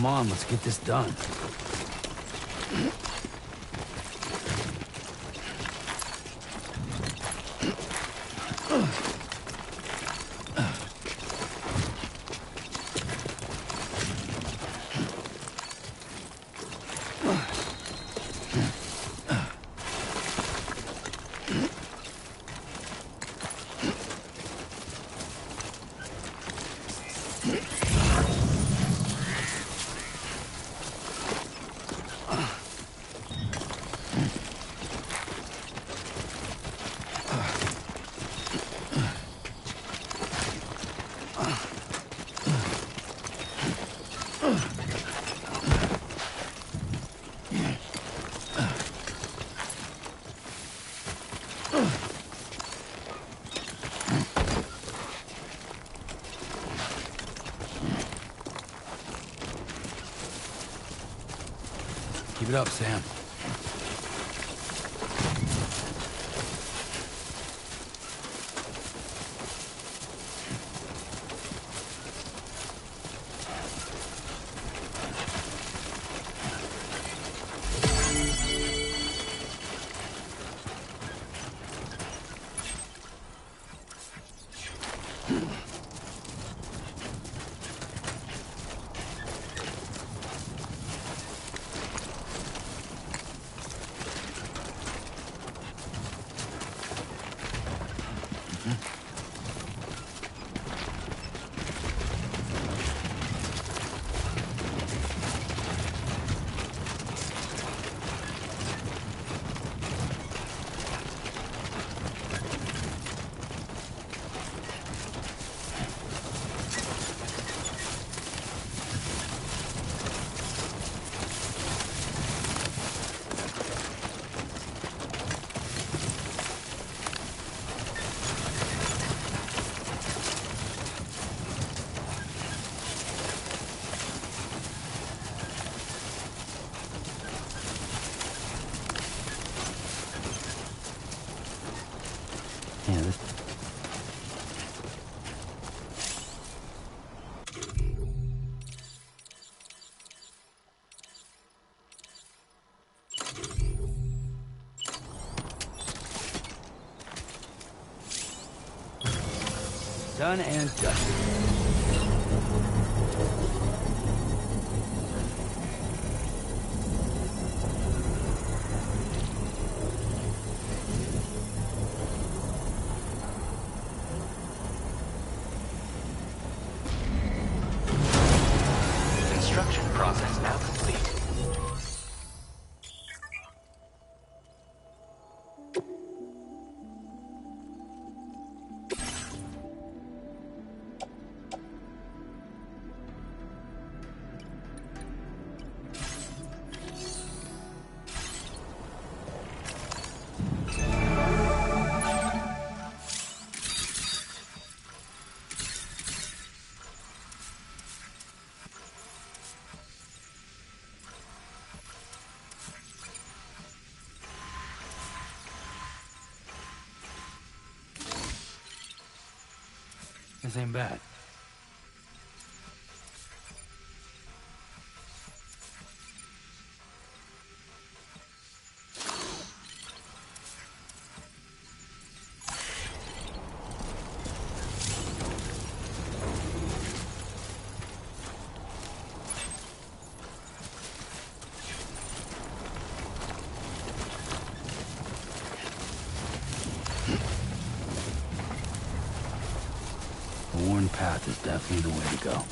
Come on, let's get this done. Keep it up, Sam. Yeah, this... Done and dusted. Construction process now complete. This ain't bad. path is definitely the way to go.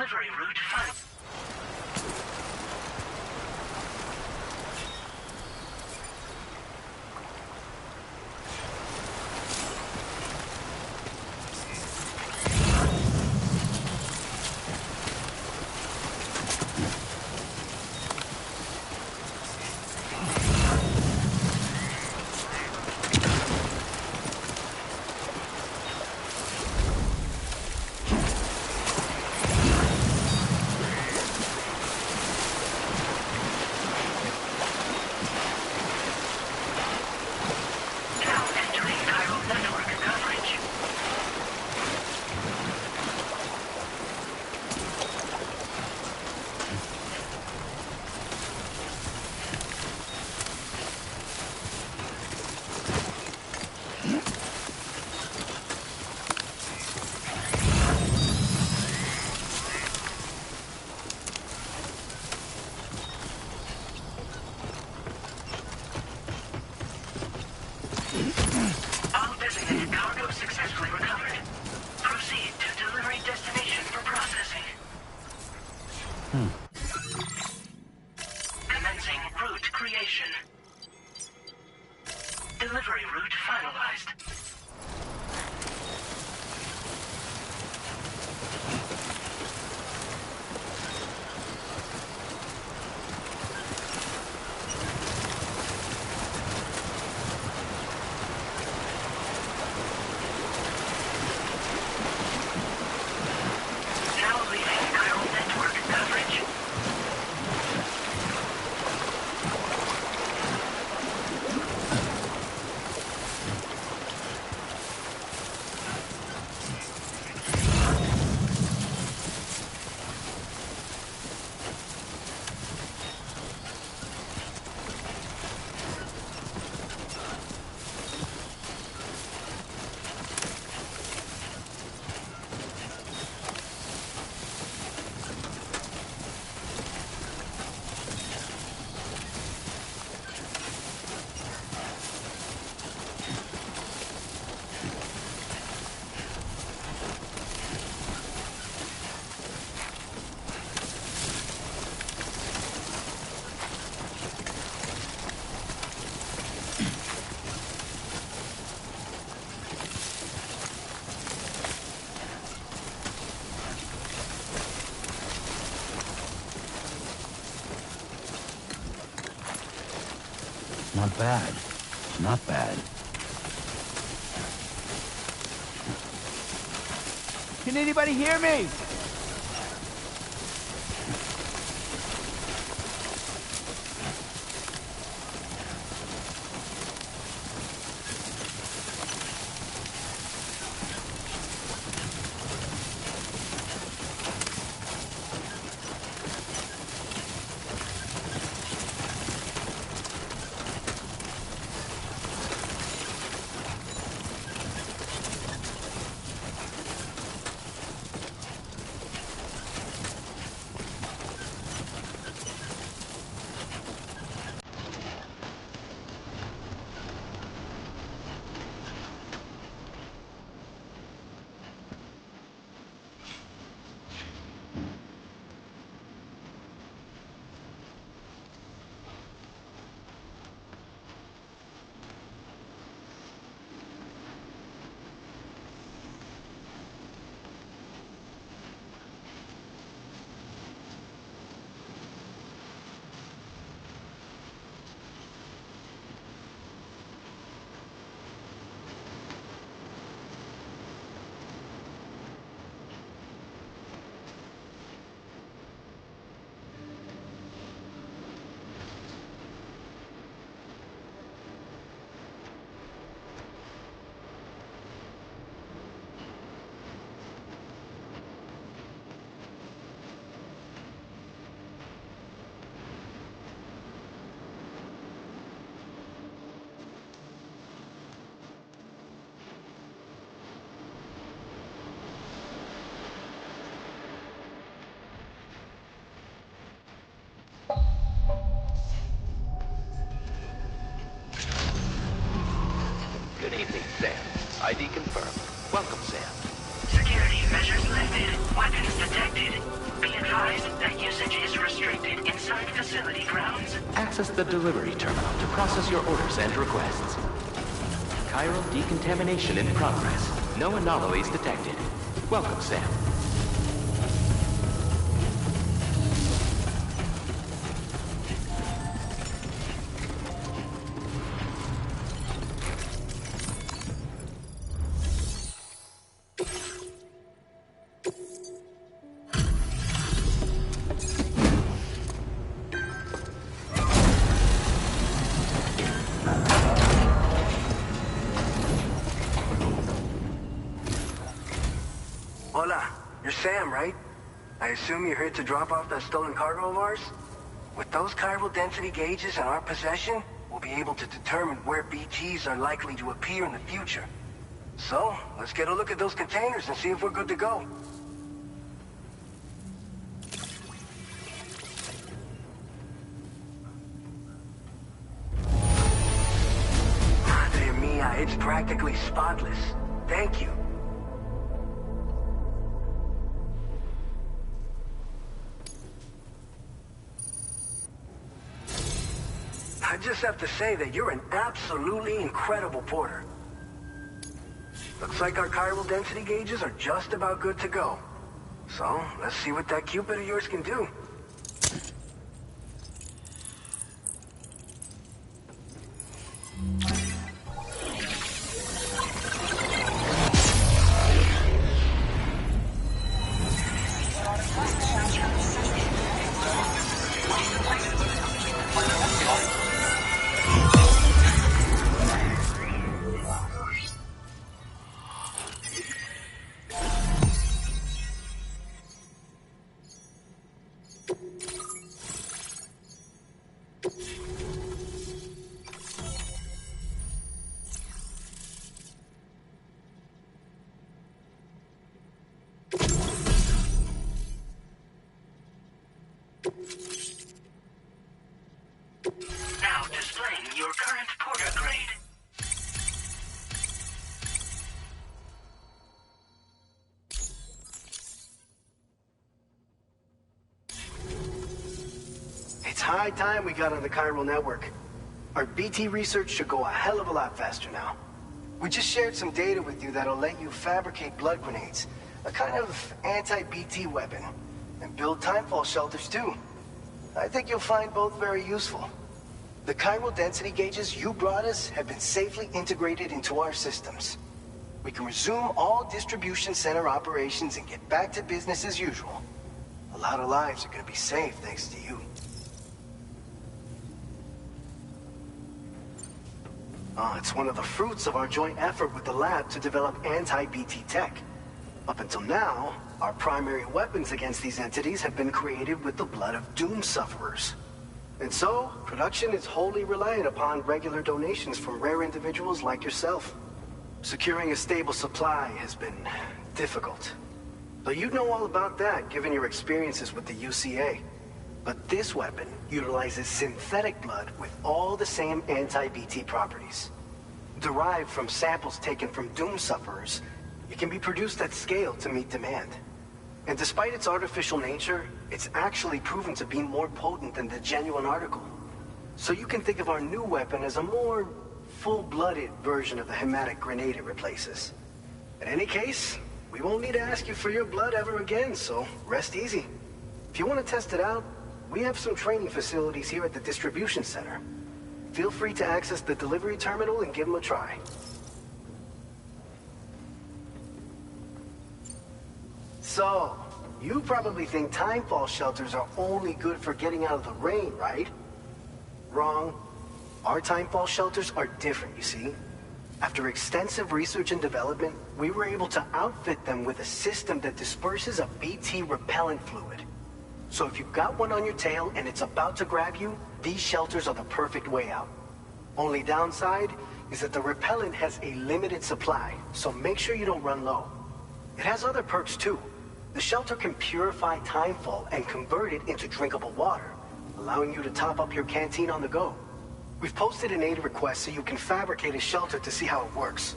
Delivery route final. All designated cargo successfully recovered. Proceed to delivery destination for processing. Commencing route creation. Delivery route finalized. Now leaving chiral network coverage. Not bad. Not bad. Can anybody hear me? Good evening, Sam. ID confirmed. Welcome, Sam. Security measures lifted. Weapons detected. Be advised that usage is restricted inside facility grounds. Access the delivery terminal to process your orders and requests. Chiral decontamination in progress. No anomalies detected. Welcome, Sam. Hola, you're Sam, right? I assume you're here to drop off that stolen cargo of ours? With those chiral density gauges in our possession, we'll be able to determine where BTs are likely to appear in the future. So, let's get a look at those containers and see if we're good to go. Madre mia, it's practically spotless. Thank you. I just have to say that you're an absolutely incredible porter. Looks like our chiral density gauges are just about good to go. So, let's see what that Cupid of yours can do. Now displaying your current porter grade. It's high time we got on the chiral network. Our BT research should go a hell of a lot faster now. We just shared some data with you that'll let you fabricate blood grenades, a kind of anti-BT weapon, and build timefall shelters too. I think you'll find both very useful. The chiral density gauges you brought us have been safely integrated into our systems. We can resume all distribution center operations and get back to business as usual. A lot of lives are gonna be saved thanks to you. It's one of the fruits of our joint effort with the lab to develop anti-BT tech. Up until now, our primary weapons against these entities have been created with the blood of doom sufferers. And so, production is wholly reliant upon regular donations from rare individuals like yourself. Securing a stable supply has been difficult. Though you'd know all about that, given your experiences with the UCA. But this weapon utilizes synthetic blood with all the same anti-BT properties. Derived from samples taken from doom sufferers, it can be produced at scale to meet demand. And despite its artificial nature, it's actually proven to be more potent than the genuine article. So you can think of our new weapon as a more full-blooded version of the hematic grenade it replaces. In any case, we won't need to ask you for your blood ever again, so rest easy. If you want to test it out, we have some training facilities here at the distribution center. Feel free to access the delivery terminal and give them a try. So, you probably think timefall shelters are only good for getting out of the rain, right? Wrong. Our timefall shelters are different, you see. After extensive research and development, we were able to outfit them with a system that disperses a BT repellent fluid. So if you've got one on your tail and it's about to grab you, these shelters are the perfect way out. Only downside is that the repellent has a limited supply, so make sure you don't run low. It has other perks too. The shelter can purify timefall and convert it into drinkable water, allowing you to top up your canteen on the go. We've posted an aid request so you can fabricate a shelter to see how it works.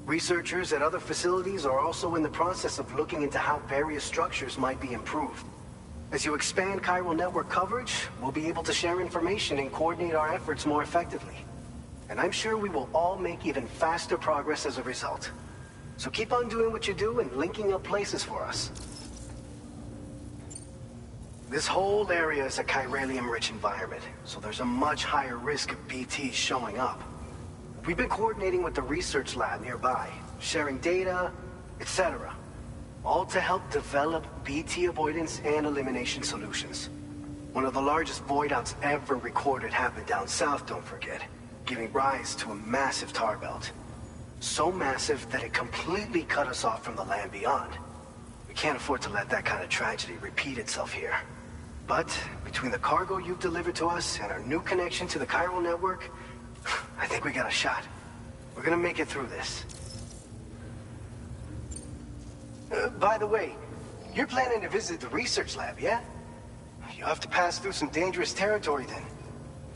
Researchers at other facilities are also in the process of looking into how various structures might be improved. As you expand chiral network coverage, we'll be able to share information and coordinate our efforts more effectively. And I'm sure we will all make even faster progress as a result. So keep on doing what you do and linking up places for us. This whole area is a chiralium-rich environment, so there's a much higher risk of BTs showing up. We've been coordinating with the research lab nearby, sharing data, etc. All to help develop BT avoidance and elimination solutions. One of the largest void outs ever recorded happened down south, don't forget, giving rise to a massive tar belt. So massive that it completely cut us off from the land beyond. We can't afford to let that kind of tragedy repeat itself here. But between the cargo you've delivered to us and our new connection to the chiral network, I think we got a shot. We're gonna make it through this. By the way, you're planning to visit the research lab, yeah? You'll have to pass through some dangerous territory then.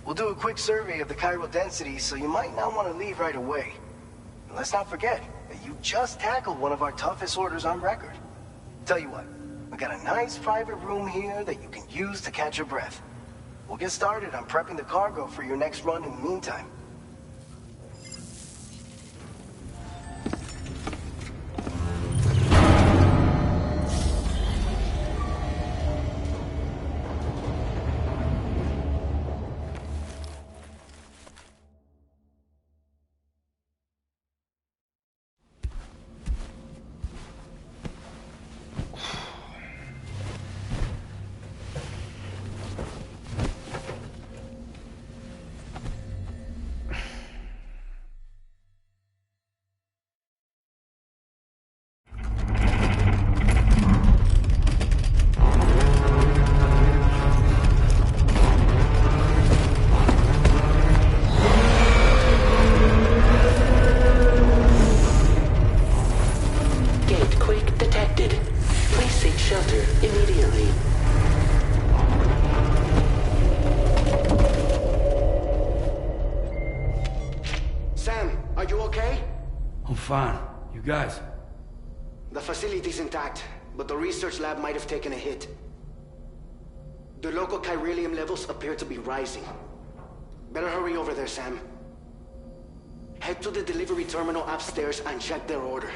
We'll do a quick survey of the chiral density, so you might not want to leave right away. And let's not forget that you just tackled one of our toughest orders on record. Tell you what, we got a nice private room here that you can use to catch your breath. We'll get started on prepping the cargo for your next run in the meantime. Fine. You guys? The facility's intact, but the research lab might have taken a hit. The local chiralium levels appear to be rising. Better hurry over there, Sam. Head to the delivery terminal upstairs and check their order.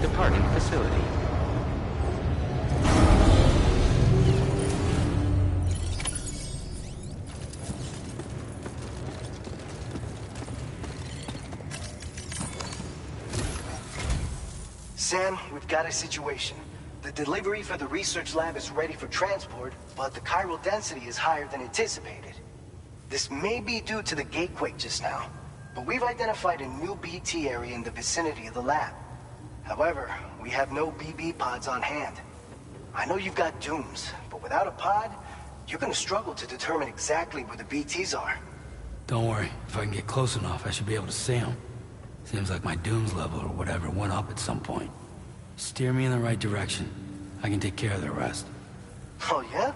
Departing facility. Sam, we've got a situation. The delivery for the research lab is ready for transport, but the chiral density is higher than anticipated. This may be due to the gatequake just now, but we've identified a new BT area in the vicinity of the lab. However, we have no BB pods on hand. I know you've got dooms, but without a pod, you're gonna struggle to determine exactly where the BTs are. Don't worry. If I can get close enough, I should be able to see them. Seems like my dooms level or whatever went up at some point. Steer me in the right direction. I can take care of the rest. Oh, yeah?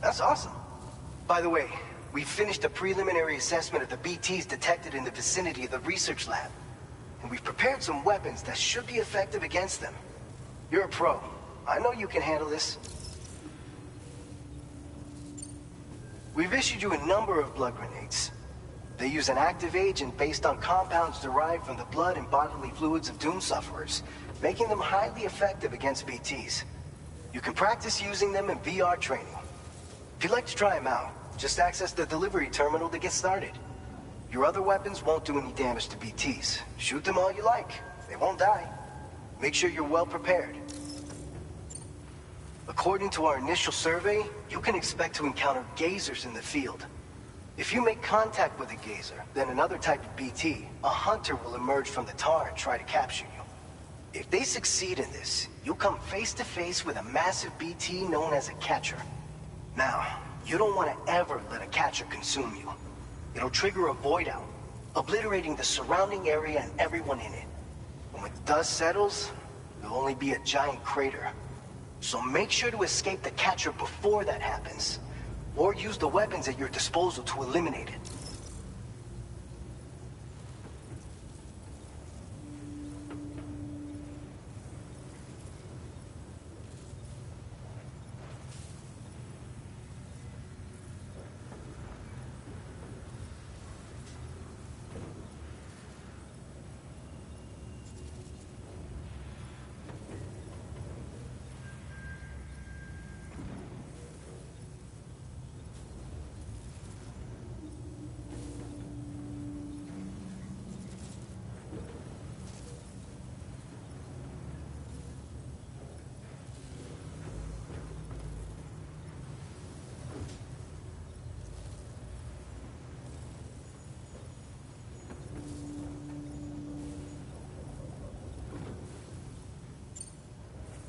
That's awesome. By the way, we finished a preliminary assessment of the BTs detected in the vicinity of the research lab. And we've prepared some weapons that should be effective against them. You're a pro. I know you can handle this. We've issued you a number of blood grenades. They use an active agent based on compounds derived from the blood and bodily fluids of Doom sufferers, making them highly effective against BTs. You can practice using them in VR training. If you'd like to try them out, just access the delivery terminal to get started. Your other weapons won't do any damage to BTs. Shoot them all you like. They won't die. Make sure you're well prepared. According to our initial survey, you can expect to encounter gazers in the field. If you make contact with a gazer, then another type of BT, a hunter will emerge from the tar and try to capture you. If they succeed in this, you'll come face to face with a massive BT known as a catcher. Now, you don't want to ever let a catcher consume you. It'll trigger a void out, obliterating the surrounding area and everyone in it. And when the dust settles, there'll only be a giant crater. So make sure to escape the catcher before that happens, or use the weapons at your disposal to eliminate it.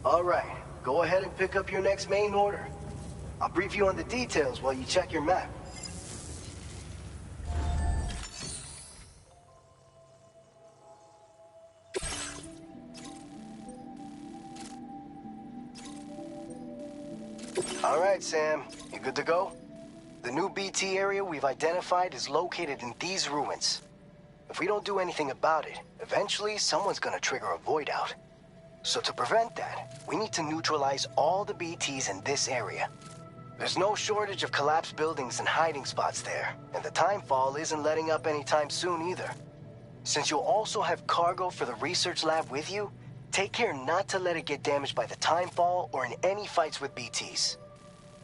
All right, go ahead and pick up your next main order. I'll brief you on the details while you check your map. All right, Sam, you good to go? The new BT area we've identified is located in these ruins. If we don't do anything about it, eventually someone's gonna trigger a void out. So to prevent that, we need to neutralize all the BTs in this area. There's no shortage of collapsed buildings and hiding spots there, and the timefall isn't letting up anytime soon either. Since you'll also have cargo for the research lab with you, take care not to let it get damaged by the timefall or in any fights with BTs.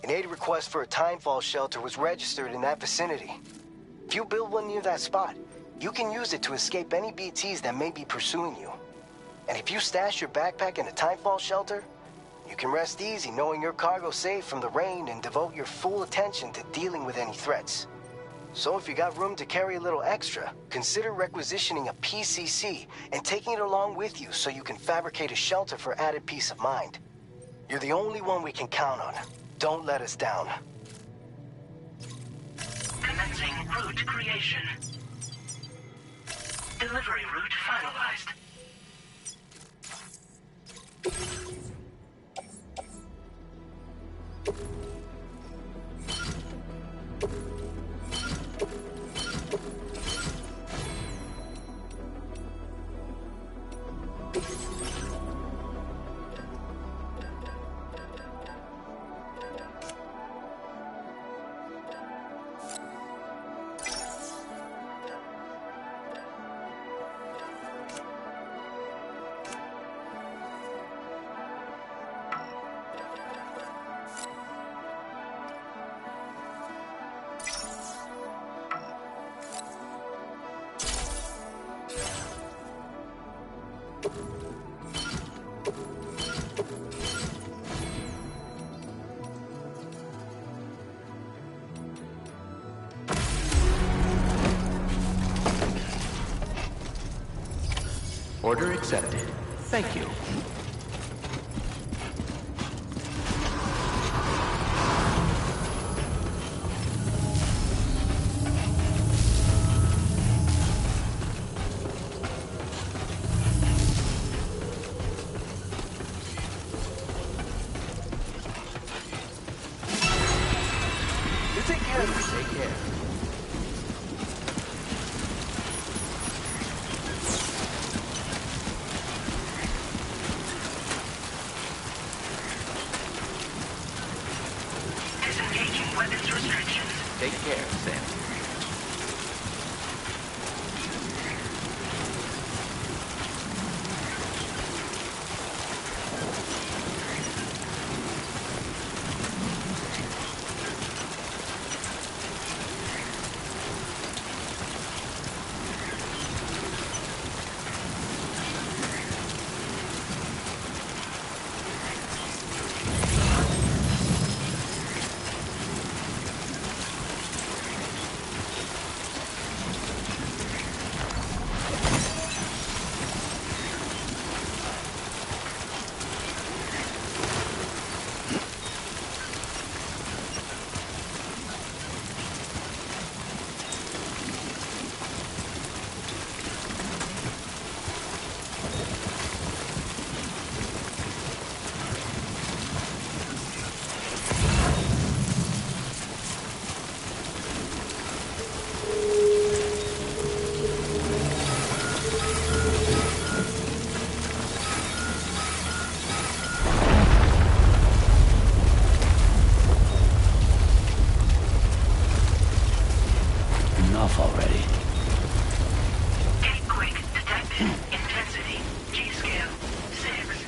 An aid request for a timefall shelter was registered in that vicinity. If you build one near that spot, you can use it to escape any BTs that may be pursuing you. And if you stash your backpack in a timefall shelter, you can rest easy knowing your cargo's safe from the rain and devote your full attention to dealing with any threats. So if you got room to carry a little extra, consider requisitioning a PCC and taking it along with you so you can fabricate a shelter for added peace of mind. You're the only one we can count on. Don't let us down. Commencing route creation. Delivery route finalized. Order accepted. Thank you. Please take care. Disengaging weapons restrictions. Take care, Sam. Enough already. Gate quick detected. Intensity. G-scale. 6.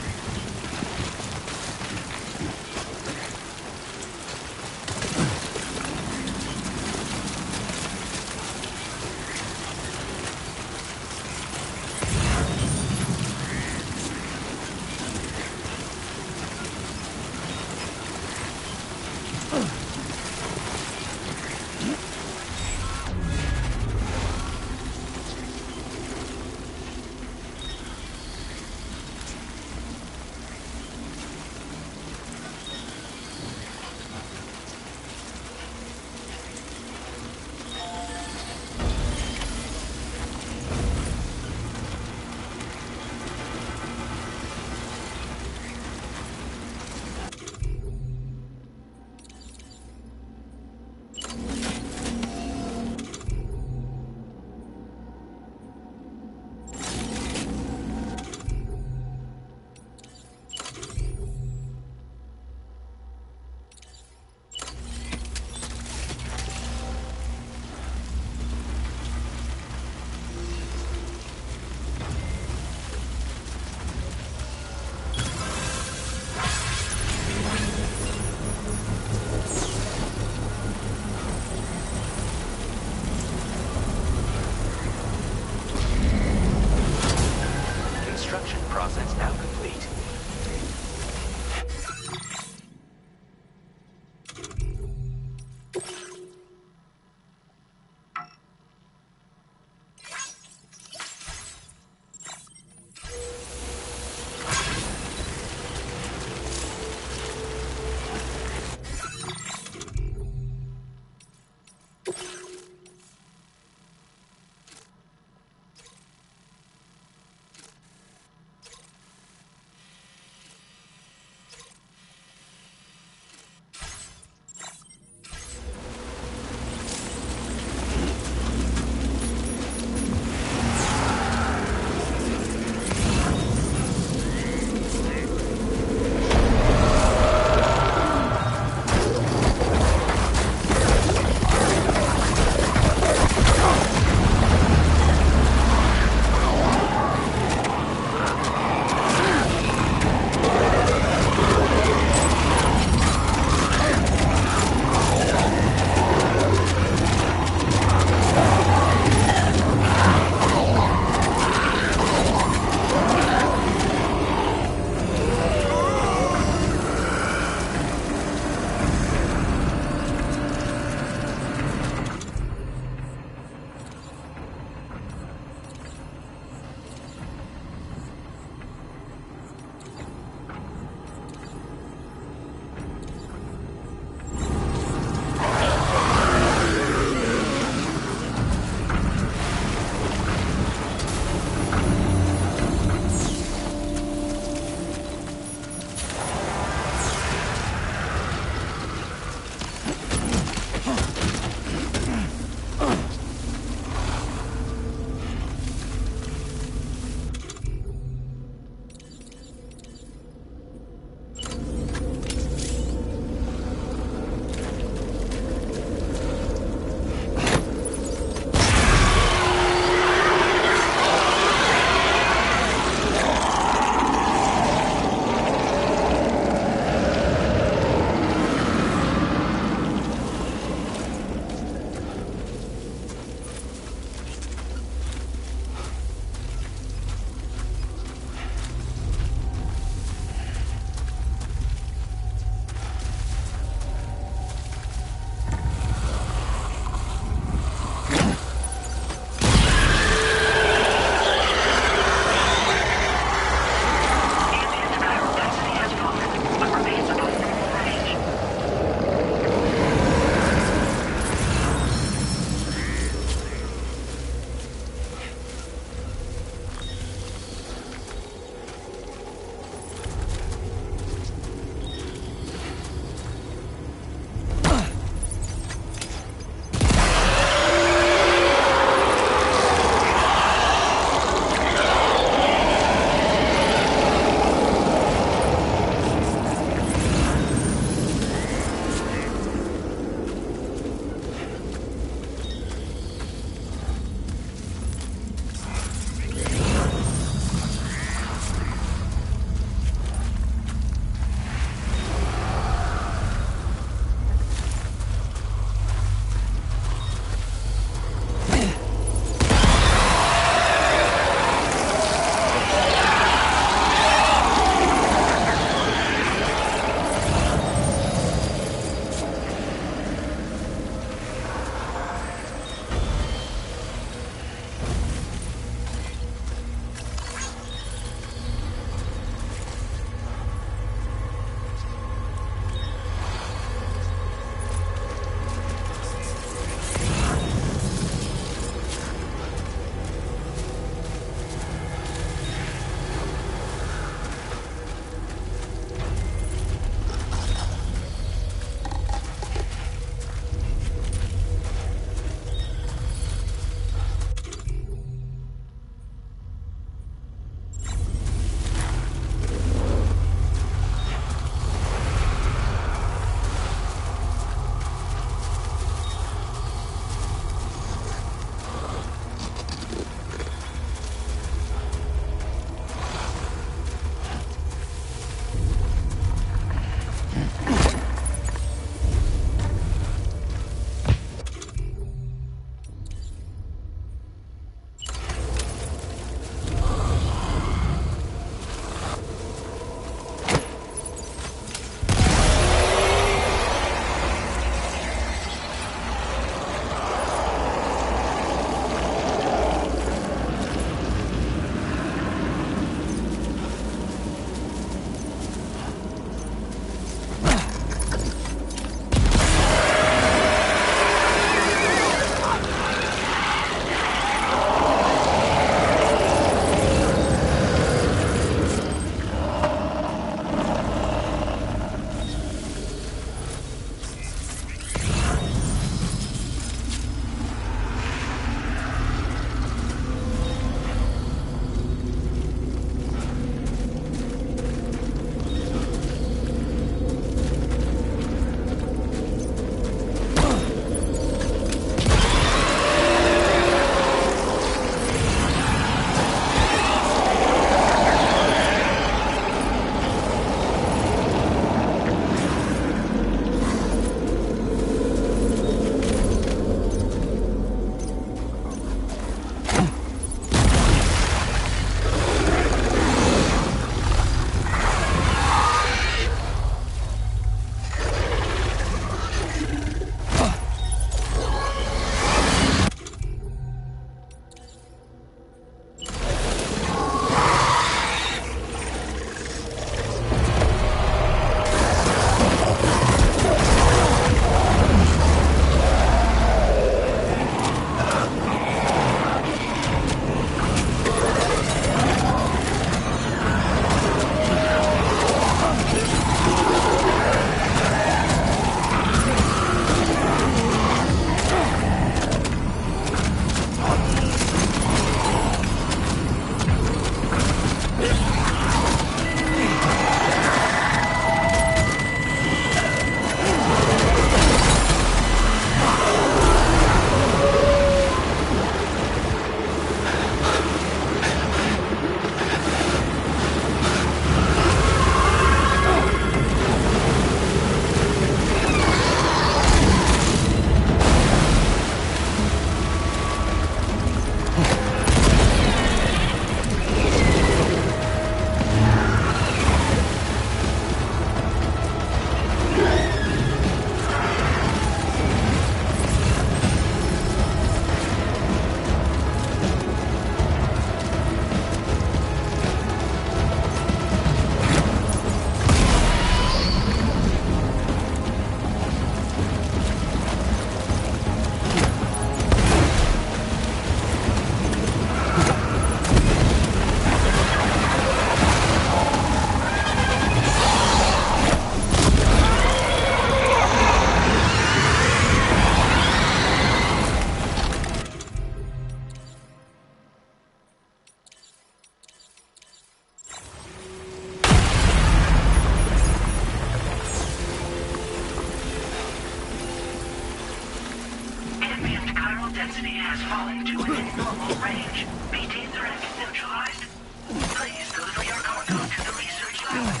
particle density has fallen to within normal range. BT threat neutralized. Please deliver your cargo to the research lab.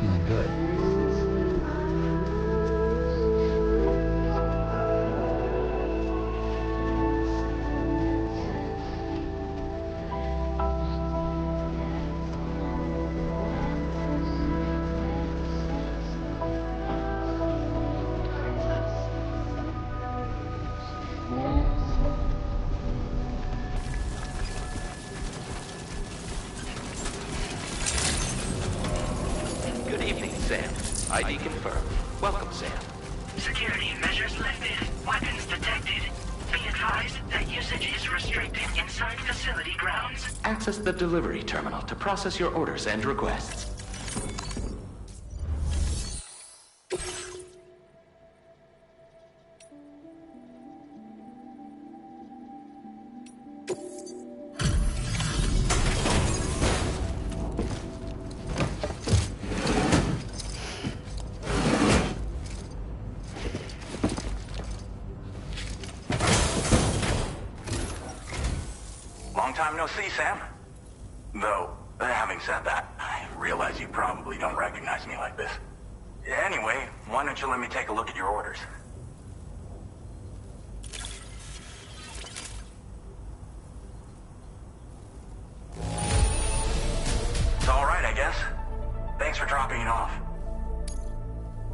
Feeling good. Good evening, Sam. ID confirmed. Welcome, Sam. Security measures lifted. Weapons detected. Be advised that usage is restricted inside facility grounds. Access the delivery terminal to process your orders and requests. Long time no see, Sam. Though, having said that, I realize you probably don't recognize me like this. Anyway, why don't you let me take a look at your orders? It's all right, I guess. Thanks for dropping it off.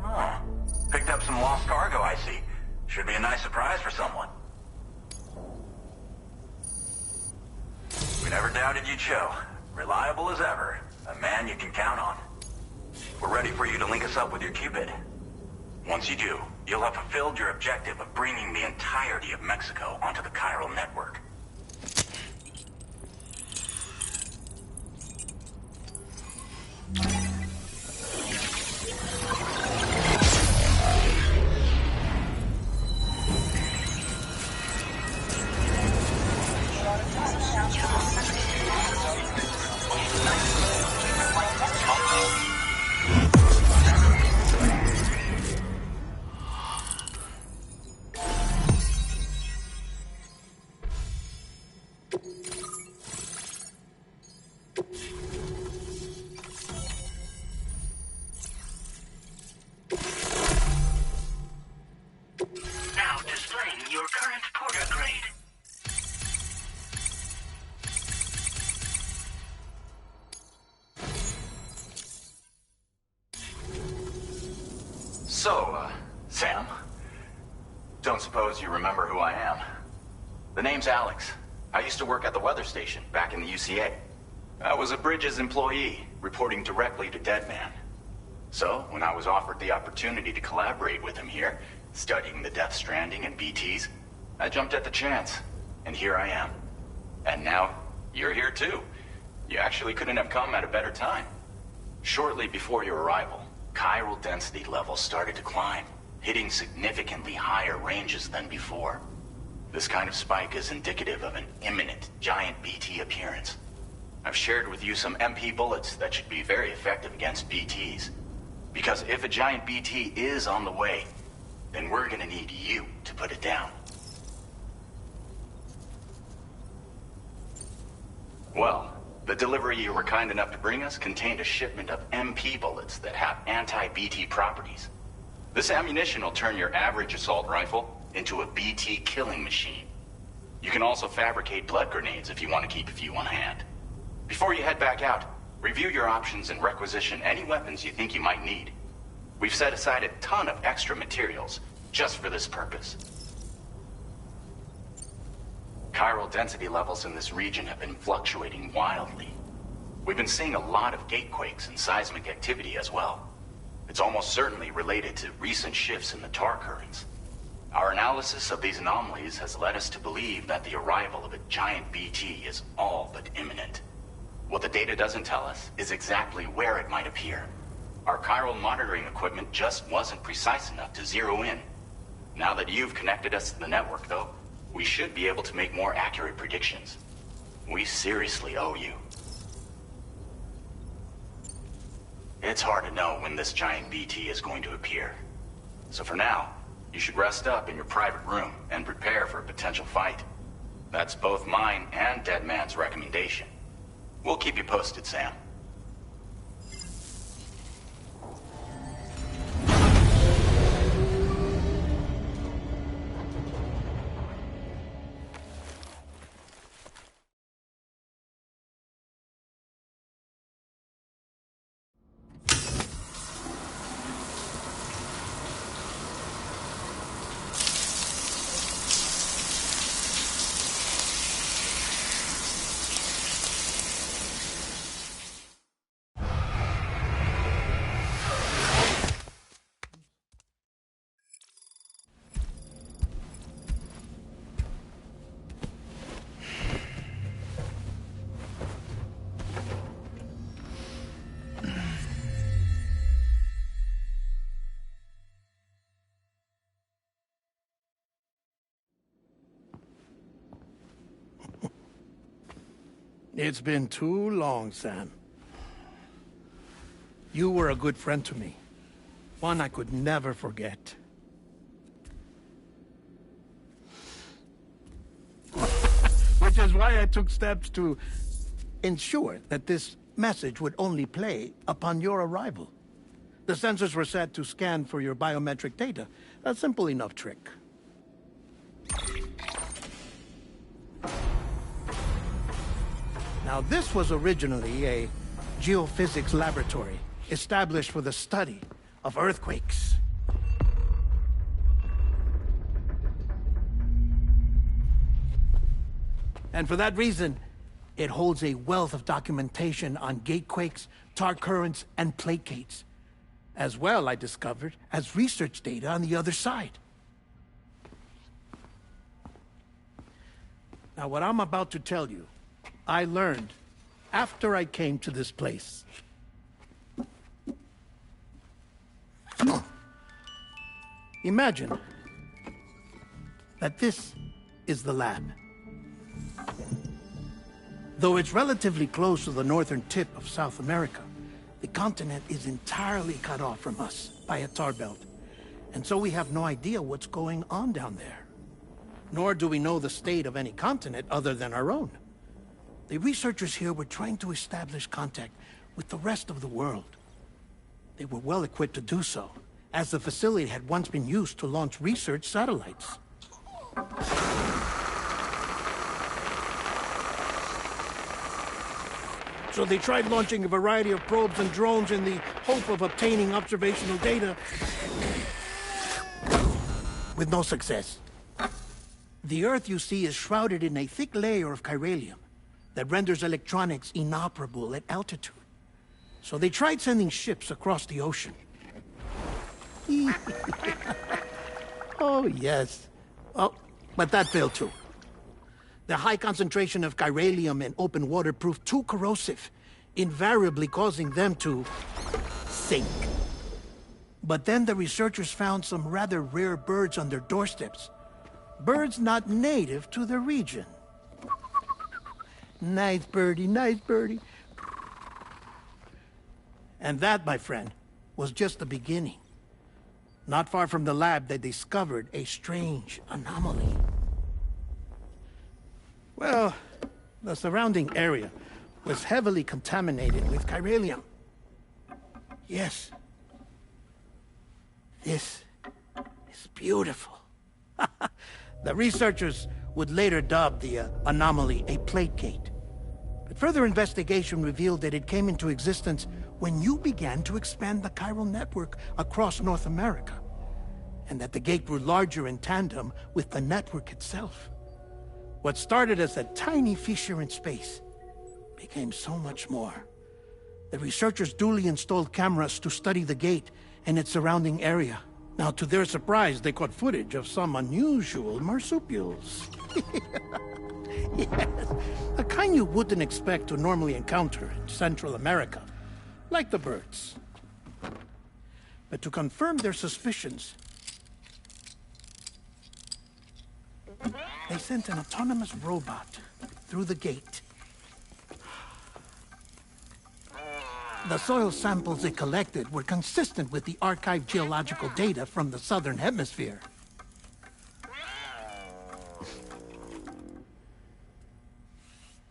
Oh, picked up some lost cargo, I see. Should be a nice surprise for someone. We never doubted you'd show. Reliable as ever. A man you can count on. We're ready for you to link us up with your Cupid. Once you do, you'll have fulfilled your objective of bringing the entirety of Mexico onto the chiral network. Now displaying your current porter grade. So, Sam, don't suppose you remember who I am? The name's Alex. I used to work at the weather station back in the UCA. I was a Bridges employee, reporting directly to Deadman. So, when I was offered the opportunity to collaborate with him here, studying the Death Stranding and BTs, I jumped at the chance, and here I am. And now, you're here too. You actually couldn't have come at a better time. Shortly before your arrival, chiral density levels started to climb, hitting significantly higher ranges than before. This kind of spike is indicative of an imminent giant BT appearance. I've shared with you some MP bullets that should be very effective against BTs. Because if a giant BT is on the way, then we're gonna need you to put it down. Well, the delivery you were kind enough to bring us contained a shipment of MP bullets that have anti-BT properties. This ammunition will turn your average assault rifle into a BT killing machine. You can also fabricate blood grenades if you want to keep a few on hand. Before you head back out, review your options and requisition any weapons you think you might need. We've set aside a ton of extra materials just for this purpose. Chiral density levels in this region have been fluctuating wildly. We've been seeing a lot of gatequakes and seismic activity as well. It's almost certainly related to recent shifts in the tar currents. Our analysis of these anomalies has led us to believe that the arrival of a giant BT is all but imminent. What the data doesn't tell us is exactly where it might appear. Our chiral monitoring equipment just wasn't precise enough to zero in. Now that you've connected us to the network, though, we should be able to make more accurate predictions. We seriously owe you. It's hard to know when this giant BT is going to appear. So for now, you should rest up in your private room and prepare for a potential fight. That's both mine and Deadman's recommendation. We'll keep you posted, Sam. It's been too long, Sam. You were a good friend to me. One I could never forget. Which is why I took steps to ensure that this message would only play upon your arrival. The sensors were set to scan for your biometric data. A simple enough trick. Now, this was originally a geophysics laboratory established for the study of earthquakes. And for that reason, it holds a wealth of documentation on gatequakes, tar currents, and plate gates. As well, I discovered, as research data on the other side. Now, what I'm about to tell you, I learned after I came to this place. Imagine that this is the lab. Though it's relatively close to the northern tip of South America, the continent is entirely cut off from us by a tar belt. And so we have no idea what's going on down there. Nor do we know the state of any continent other than our own. The researchers here were trying to establish contact with the rest of the world. They were well equipped to do so, as the facility had once been used to launch research satellites. So they tried launching a variety of probes and drones in the hope of obtaining observational data, with no success. The Earth, you see, is shrouded in a thick layer of chiralium that renders electronics inoperable at altitude. So they tried sending ships across the ocean. Oh, yes. Oh, but that failed too. The high concentration of chiralium in open water proved too corrosive, invariably causing them to sink. But then the researchers found some rather rare birds on their doorsteps. Birds not native to the region. Nice birdie, nice birdie. And that, my friend, was just the beginning. Not far from the lab, they discovered a strange anomaly. Well, the surrounding area was heavily contaminated with chiralium. Yes. This is beautiful. The researchers would later dub the anomaly a plate gate. But further investigation revealed that it came into existence when you began to expand the chiral network across North America, and that the gate grew larger in tandem with the network itself. What started as a tiny fissure in space became so much more. The researchers duly installed cameras to study the gate and its surrounding area. Now, to their surprise, they caught footage of some unusual marsupials. Yes, a kind you wouldn't expect to normally encounter in Central America, like the birds. But to confirm their suspicions, they sent an autonomous robot through the gate. The soil samples it collected were consistent with the archived geological data from the southern hemisphere.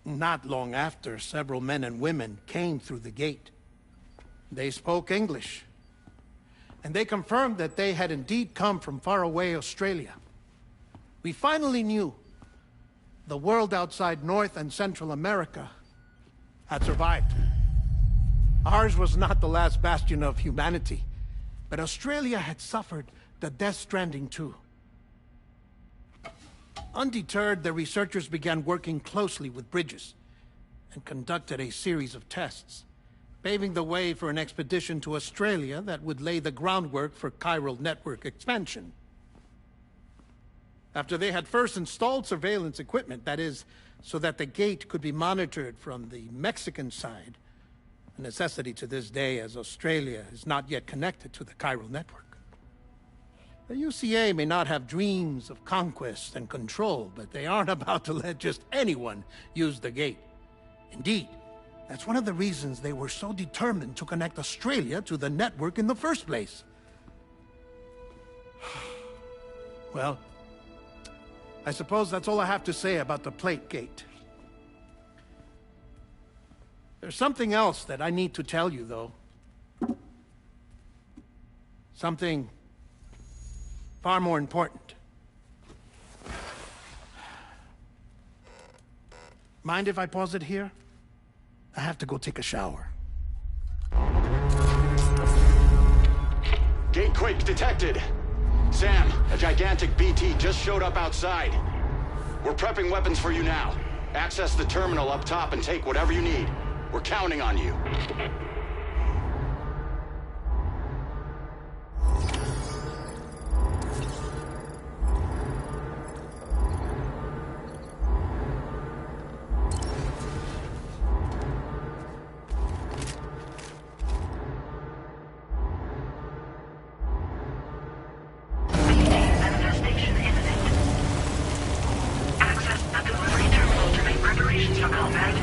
Not long after, several men and women came through the gate. They spoke English, and they confirmed that they had indeed come from faraway Australia. We finally knew the world outside North and Central America had survived. Ours was not the last bastion of humanity, but Australia had suffered the death stranding too. Undeterred, the researchers began working closely with Bridges and conducted a series of tests, paving the way for an expedition to Australia that would lay the groundwork for chiral network expansion. After they had first installed surveillance equipment, that is, so that the gate could be monitored from the Mexican side, a necessity to this day as Australia is not yet connected to the chiral network. The UCA may not have dreams of conquest and control, but they aren't about to let just anyone use the gate. Indeed, that's one of the reasons they were so determined to connect Australia to the network in the first place. Well, I suppose that's all I have to say about the plate gate. There's something else that I need to tell you, though. Something far more important. Mind if I pause it here? I have to go take a shower. Gate quake detected. Sam, a gigantic BT just showed up outside. We're prepping weapons for you now. Access the terminal up top and take whatever you need. We're counting on you. Manifestation imminent. Access the delivery terminal to make preparations for combat.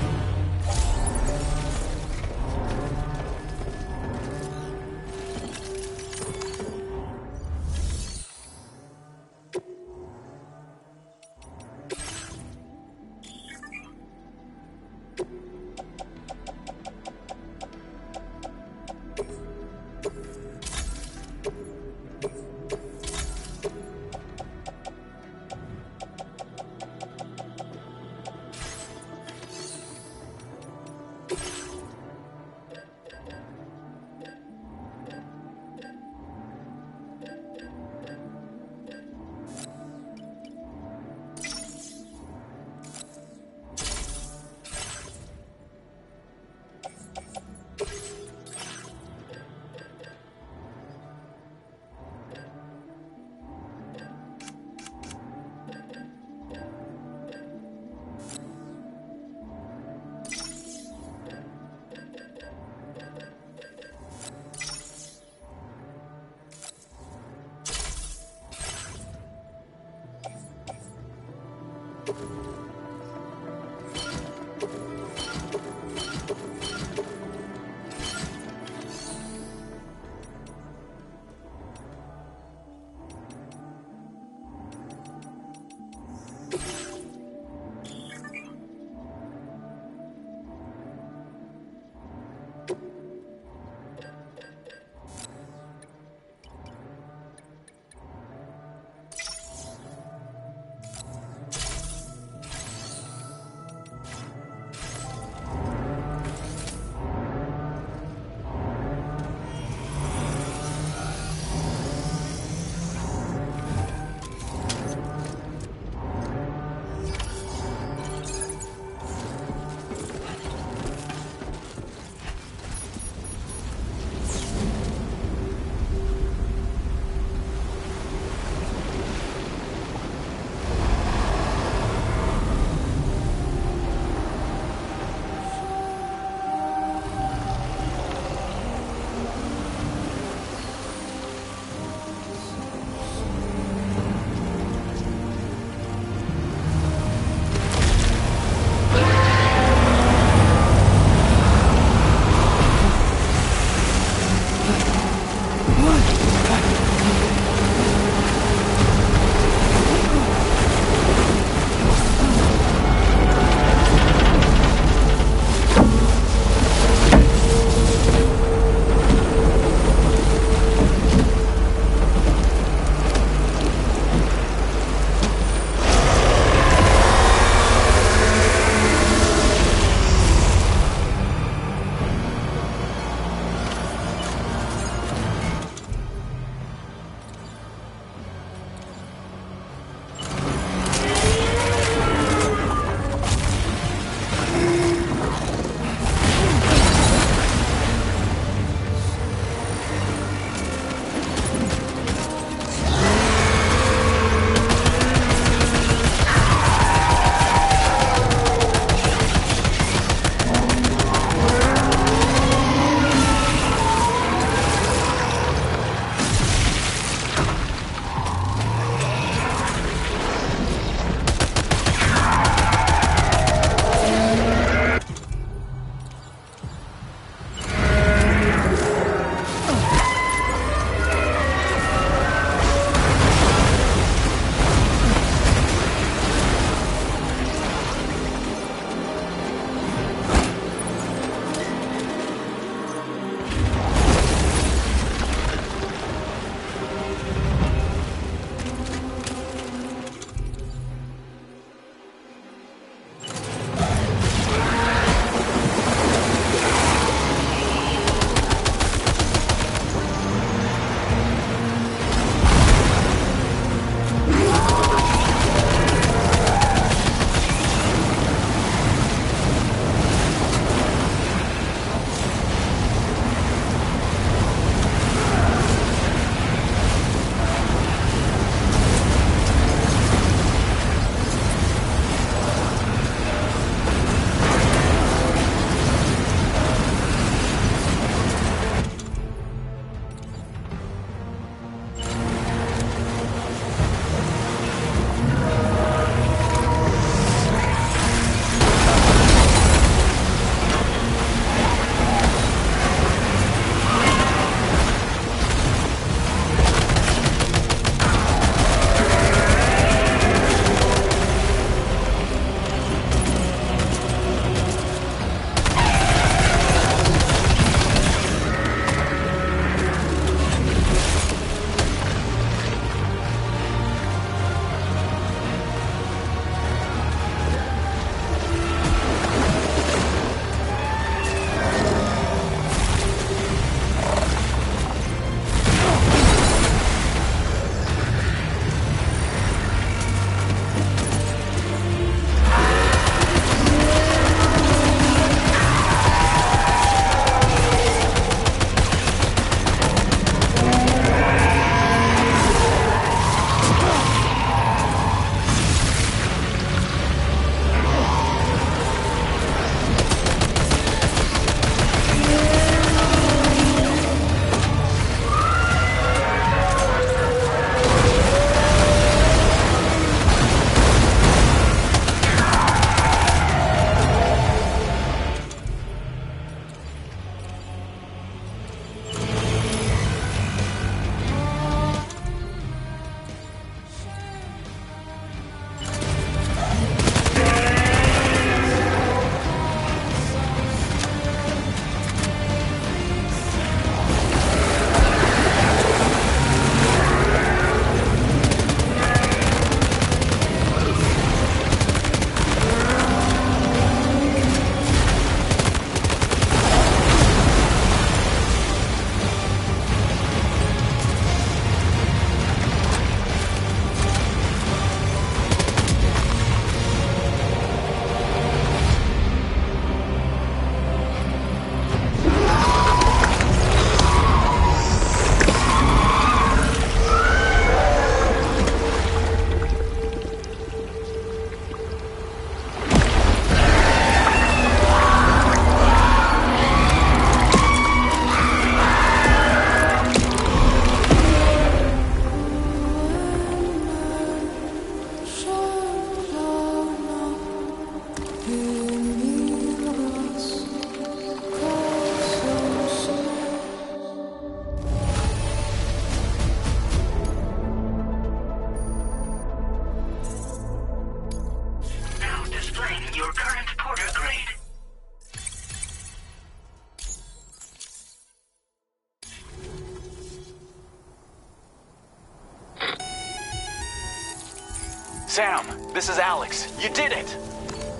Sam, this is Alex. You did it!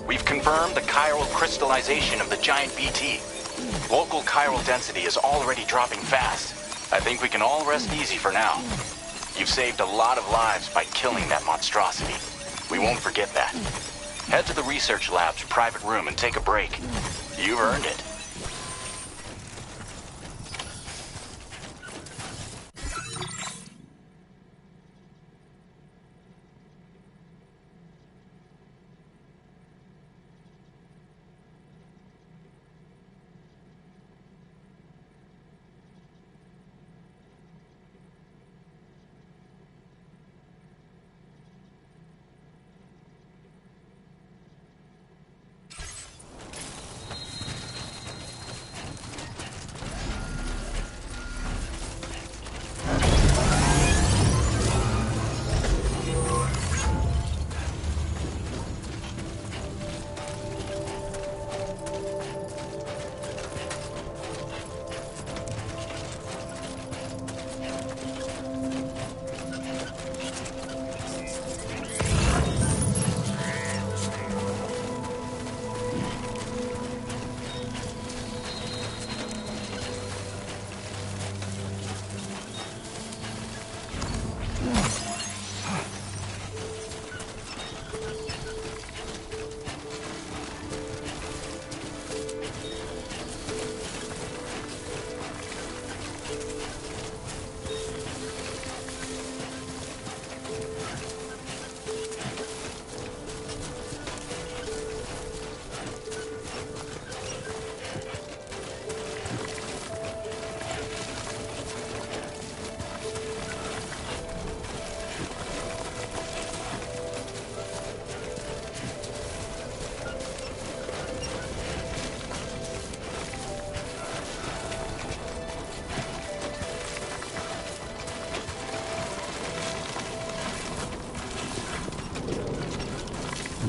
We've confirmed the chiral crystallization of the giant BT. Local chiral density is already dropping fast. I think we can all rest easy for now. You've saved a lot of lives by killing that monstrosity. We won't forget that. Head to the research lab's private room and take a break. You've earned it.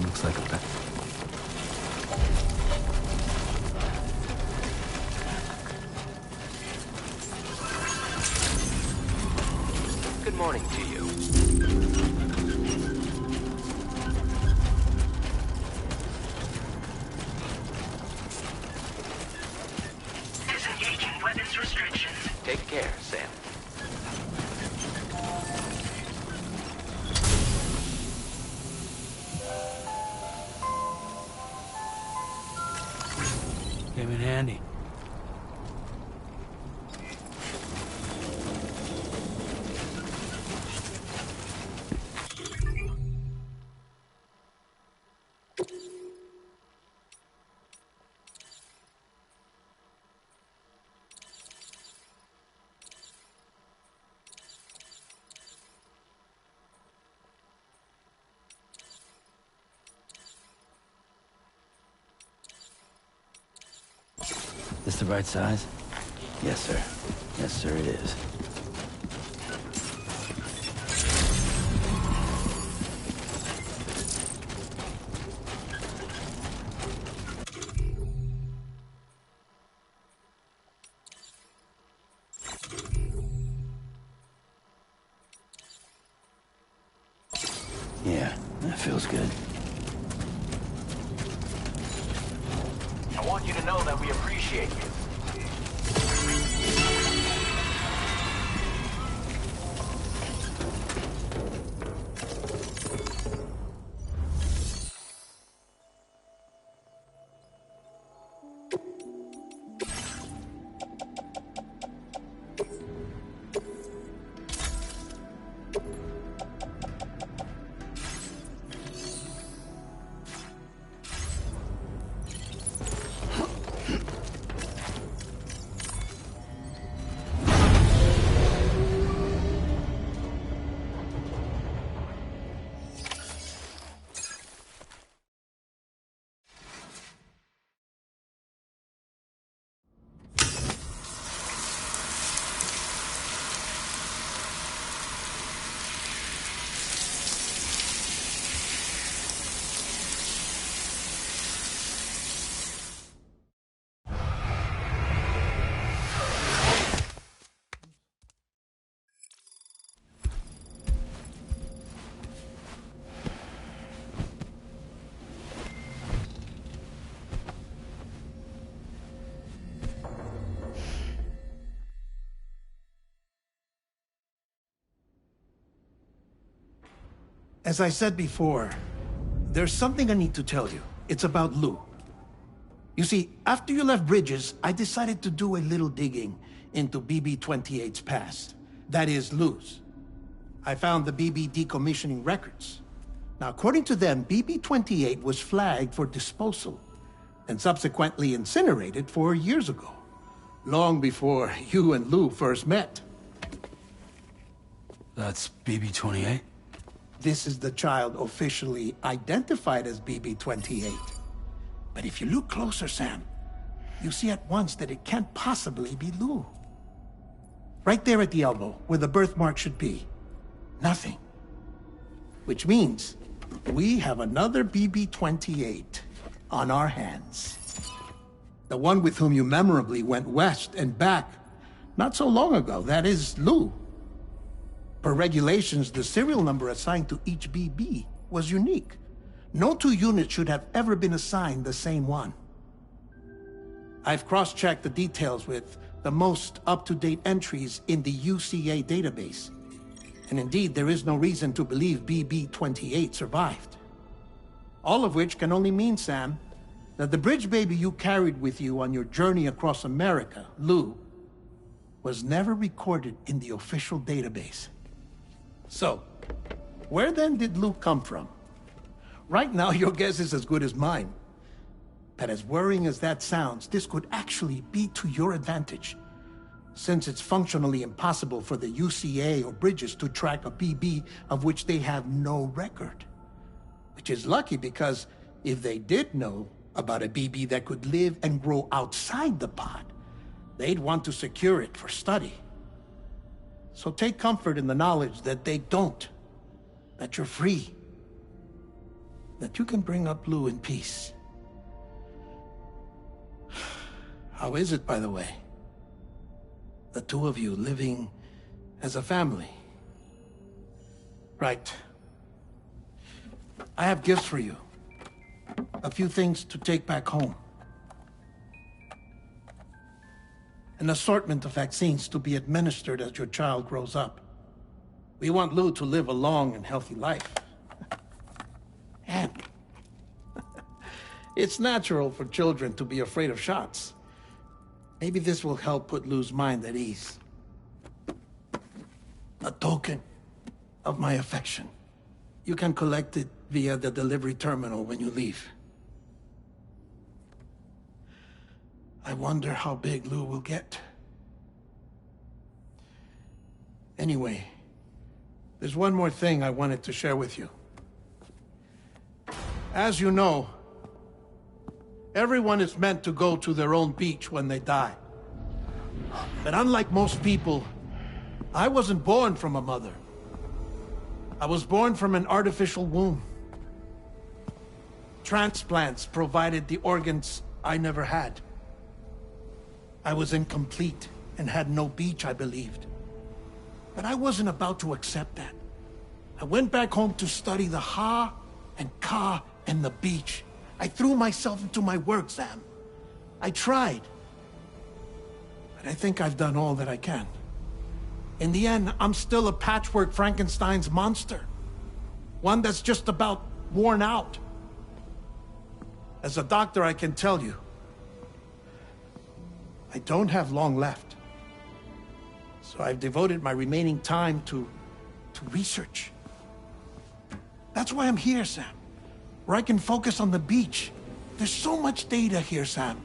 Looks like a bet. Good morning to you. Disengaging weapons restrictions. Take care, Sam. Came in handy. This the right size? Yes, sir. Yes, sir, it is. Yeah, that feels good. I want you to know that we appreciate you. As I said before, there's something I need to tell you. It's about Lou. You see, after you left Bridges, I decided to do a little digging into BB-28's past. That is, Lou's. I found the BB decommissioning records. Now, according to them, BB-28 was flagged for disposal and subsequently incinerated 4 years ago, long before you and Lou first met. That's BB-28? This is the child officially identified as BB-28. But if you look closer, Sam, you see at once that it can't possibly be Lou. Right there at the elbow, where the birthmark should be. Nothing. Which means we have another BB-28 on our hands. The one with whom you memorably went west and back not so long ago, that is Lou. Per regulations, the serial number assigned to each BB was unique. No two units should have ever been assigned the same one. I've cross-checked the details with the most up-to-date entries in the UCA database. And indeed, there is no reason to believe BB-28 survived. All of which can only mean, Sam, that the bridge baby you carried with you on your journey across America, Lou, was never recorded in the official database. So, where then did Lou come from? Right now, your guess is as good as mine. But as worrying as that sounds, this could actually be to your advantage, since it's functionally impossible for the UCA or Bridges to track a BB of which they have no record. Which is lucky, because if they did know about a BB that could live and grow outside the pod, they'd want to secure it for study. So take comfort in the knowledge that they don't, that you're free, that you can bring up Lou in peace. How is it, by the way? The two of you living as a family? Right. I have gifts for you. A few things to take back home. An assortment of vaccines to be administered as your child grows up. We want Lou to live a long and healthy life. And it's natural for children to be afraid of shots. Maybe this will help put Lou's mind at ease. A token of my affection. You can collect it via the delivery terminal when you leave. I wonder how big Lou will get. Anyway, there's one more thing I wanted to share with you. As you know, everyone is meant to go to their own beach when they die. But unlike most people, I wasn't born from a mother. I was born from an artificial womb. Transplants provided the organs I never had. I was incomplete and had no beach, I believed. But I wasn't about to accept that. I went back home to study the Ha and Ka and the beach. I threw myself into my work, Sam. I tried. But I think I've done all that I can. In the end, I'm still a patchwork Frankenstein's monster. One that's just about worn out. As a doctor, I can tell you, I don't have long left. So I've devoted my remaining time to research. That's why I'm here, Sam. Where I can focus on the beach. There's so much data here, Sam.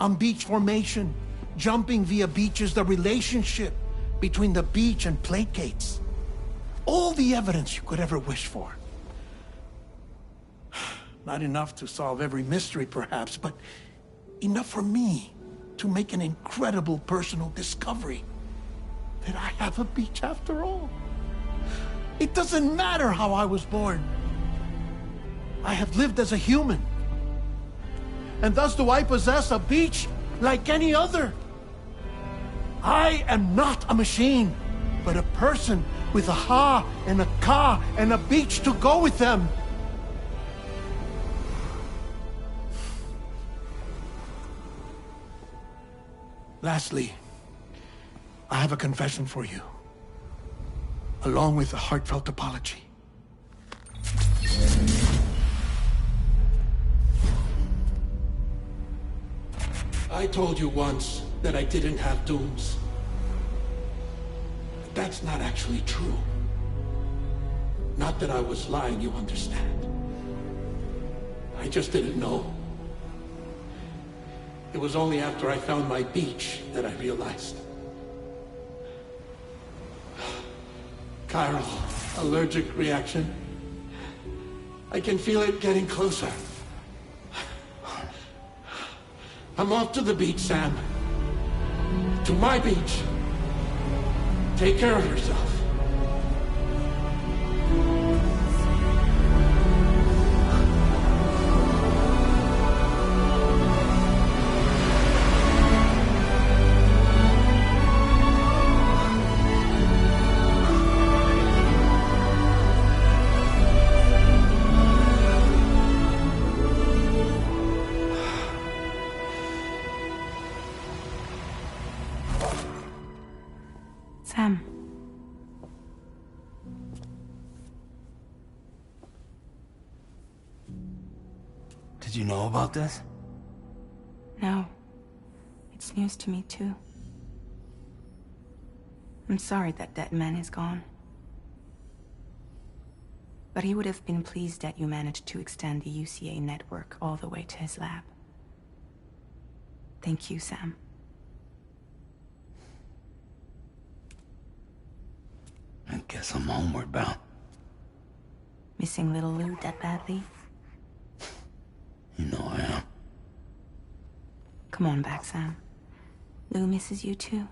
On beach formation, jumping via beaches, the relationship between the beach and plate gates. All the evidence you could ever wish for. Not enough to solve every mystery, perhaps, but enough for me to make an incredible personal discovery. That I have a beach after all. It doesn't matter how I was born. I have lived as a human. And thus do I possess a beach like any other. I am not a machine, but a person with a Ha and a Ka and a beach to go with them. Lastly, I have a confession for you, along with a heartfelt apology. I told you once that I didn't have dooms. But that's not actually true. Not that I was lying, you understand. I just didn't know. It was only after I found my beach that I realized. Chiral allergic reaction. I can feel it getting closer. I'm off to the beach, Sam. To my beach. Take care of yourself. Sam. Did you know about this? No. It's news to me, too. I'm sorry that that man is gone. But he would have been pleased that you managed to extend the UCA network all the way to his lab. Thank you, Sam. I guess I'm homeward bound. Missing little Lou that badly? You know I am. Come on back, Sam. Lou misses you too.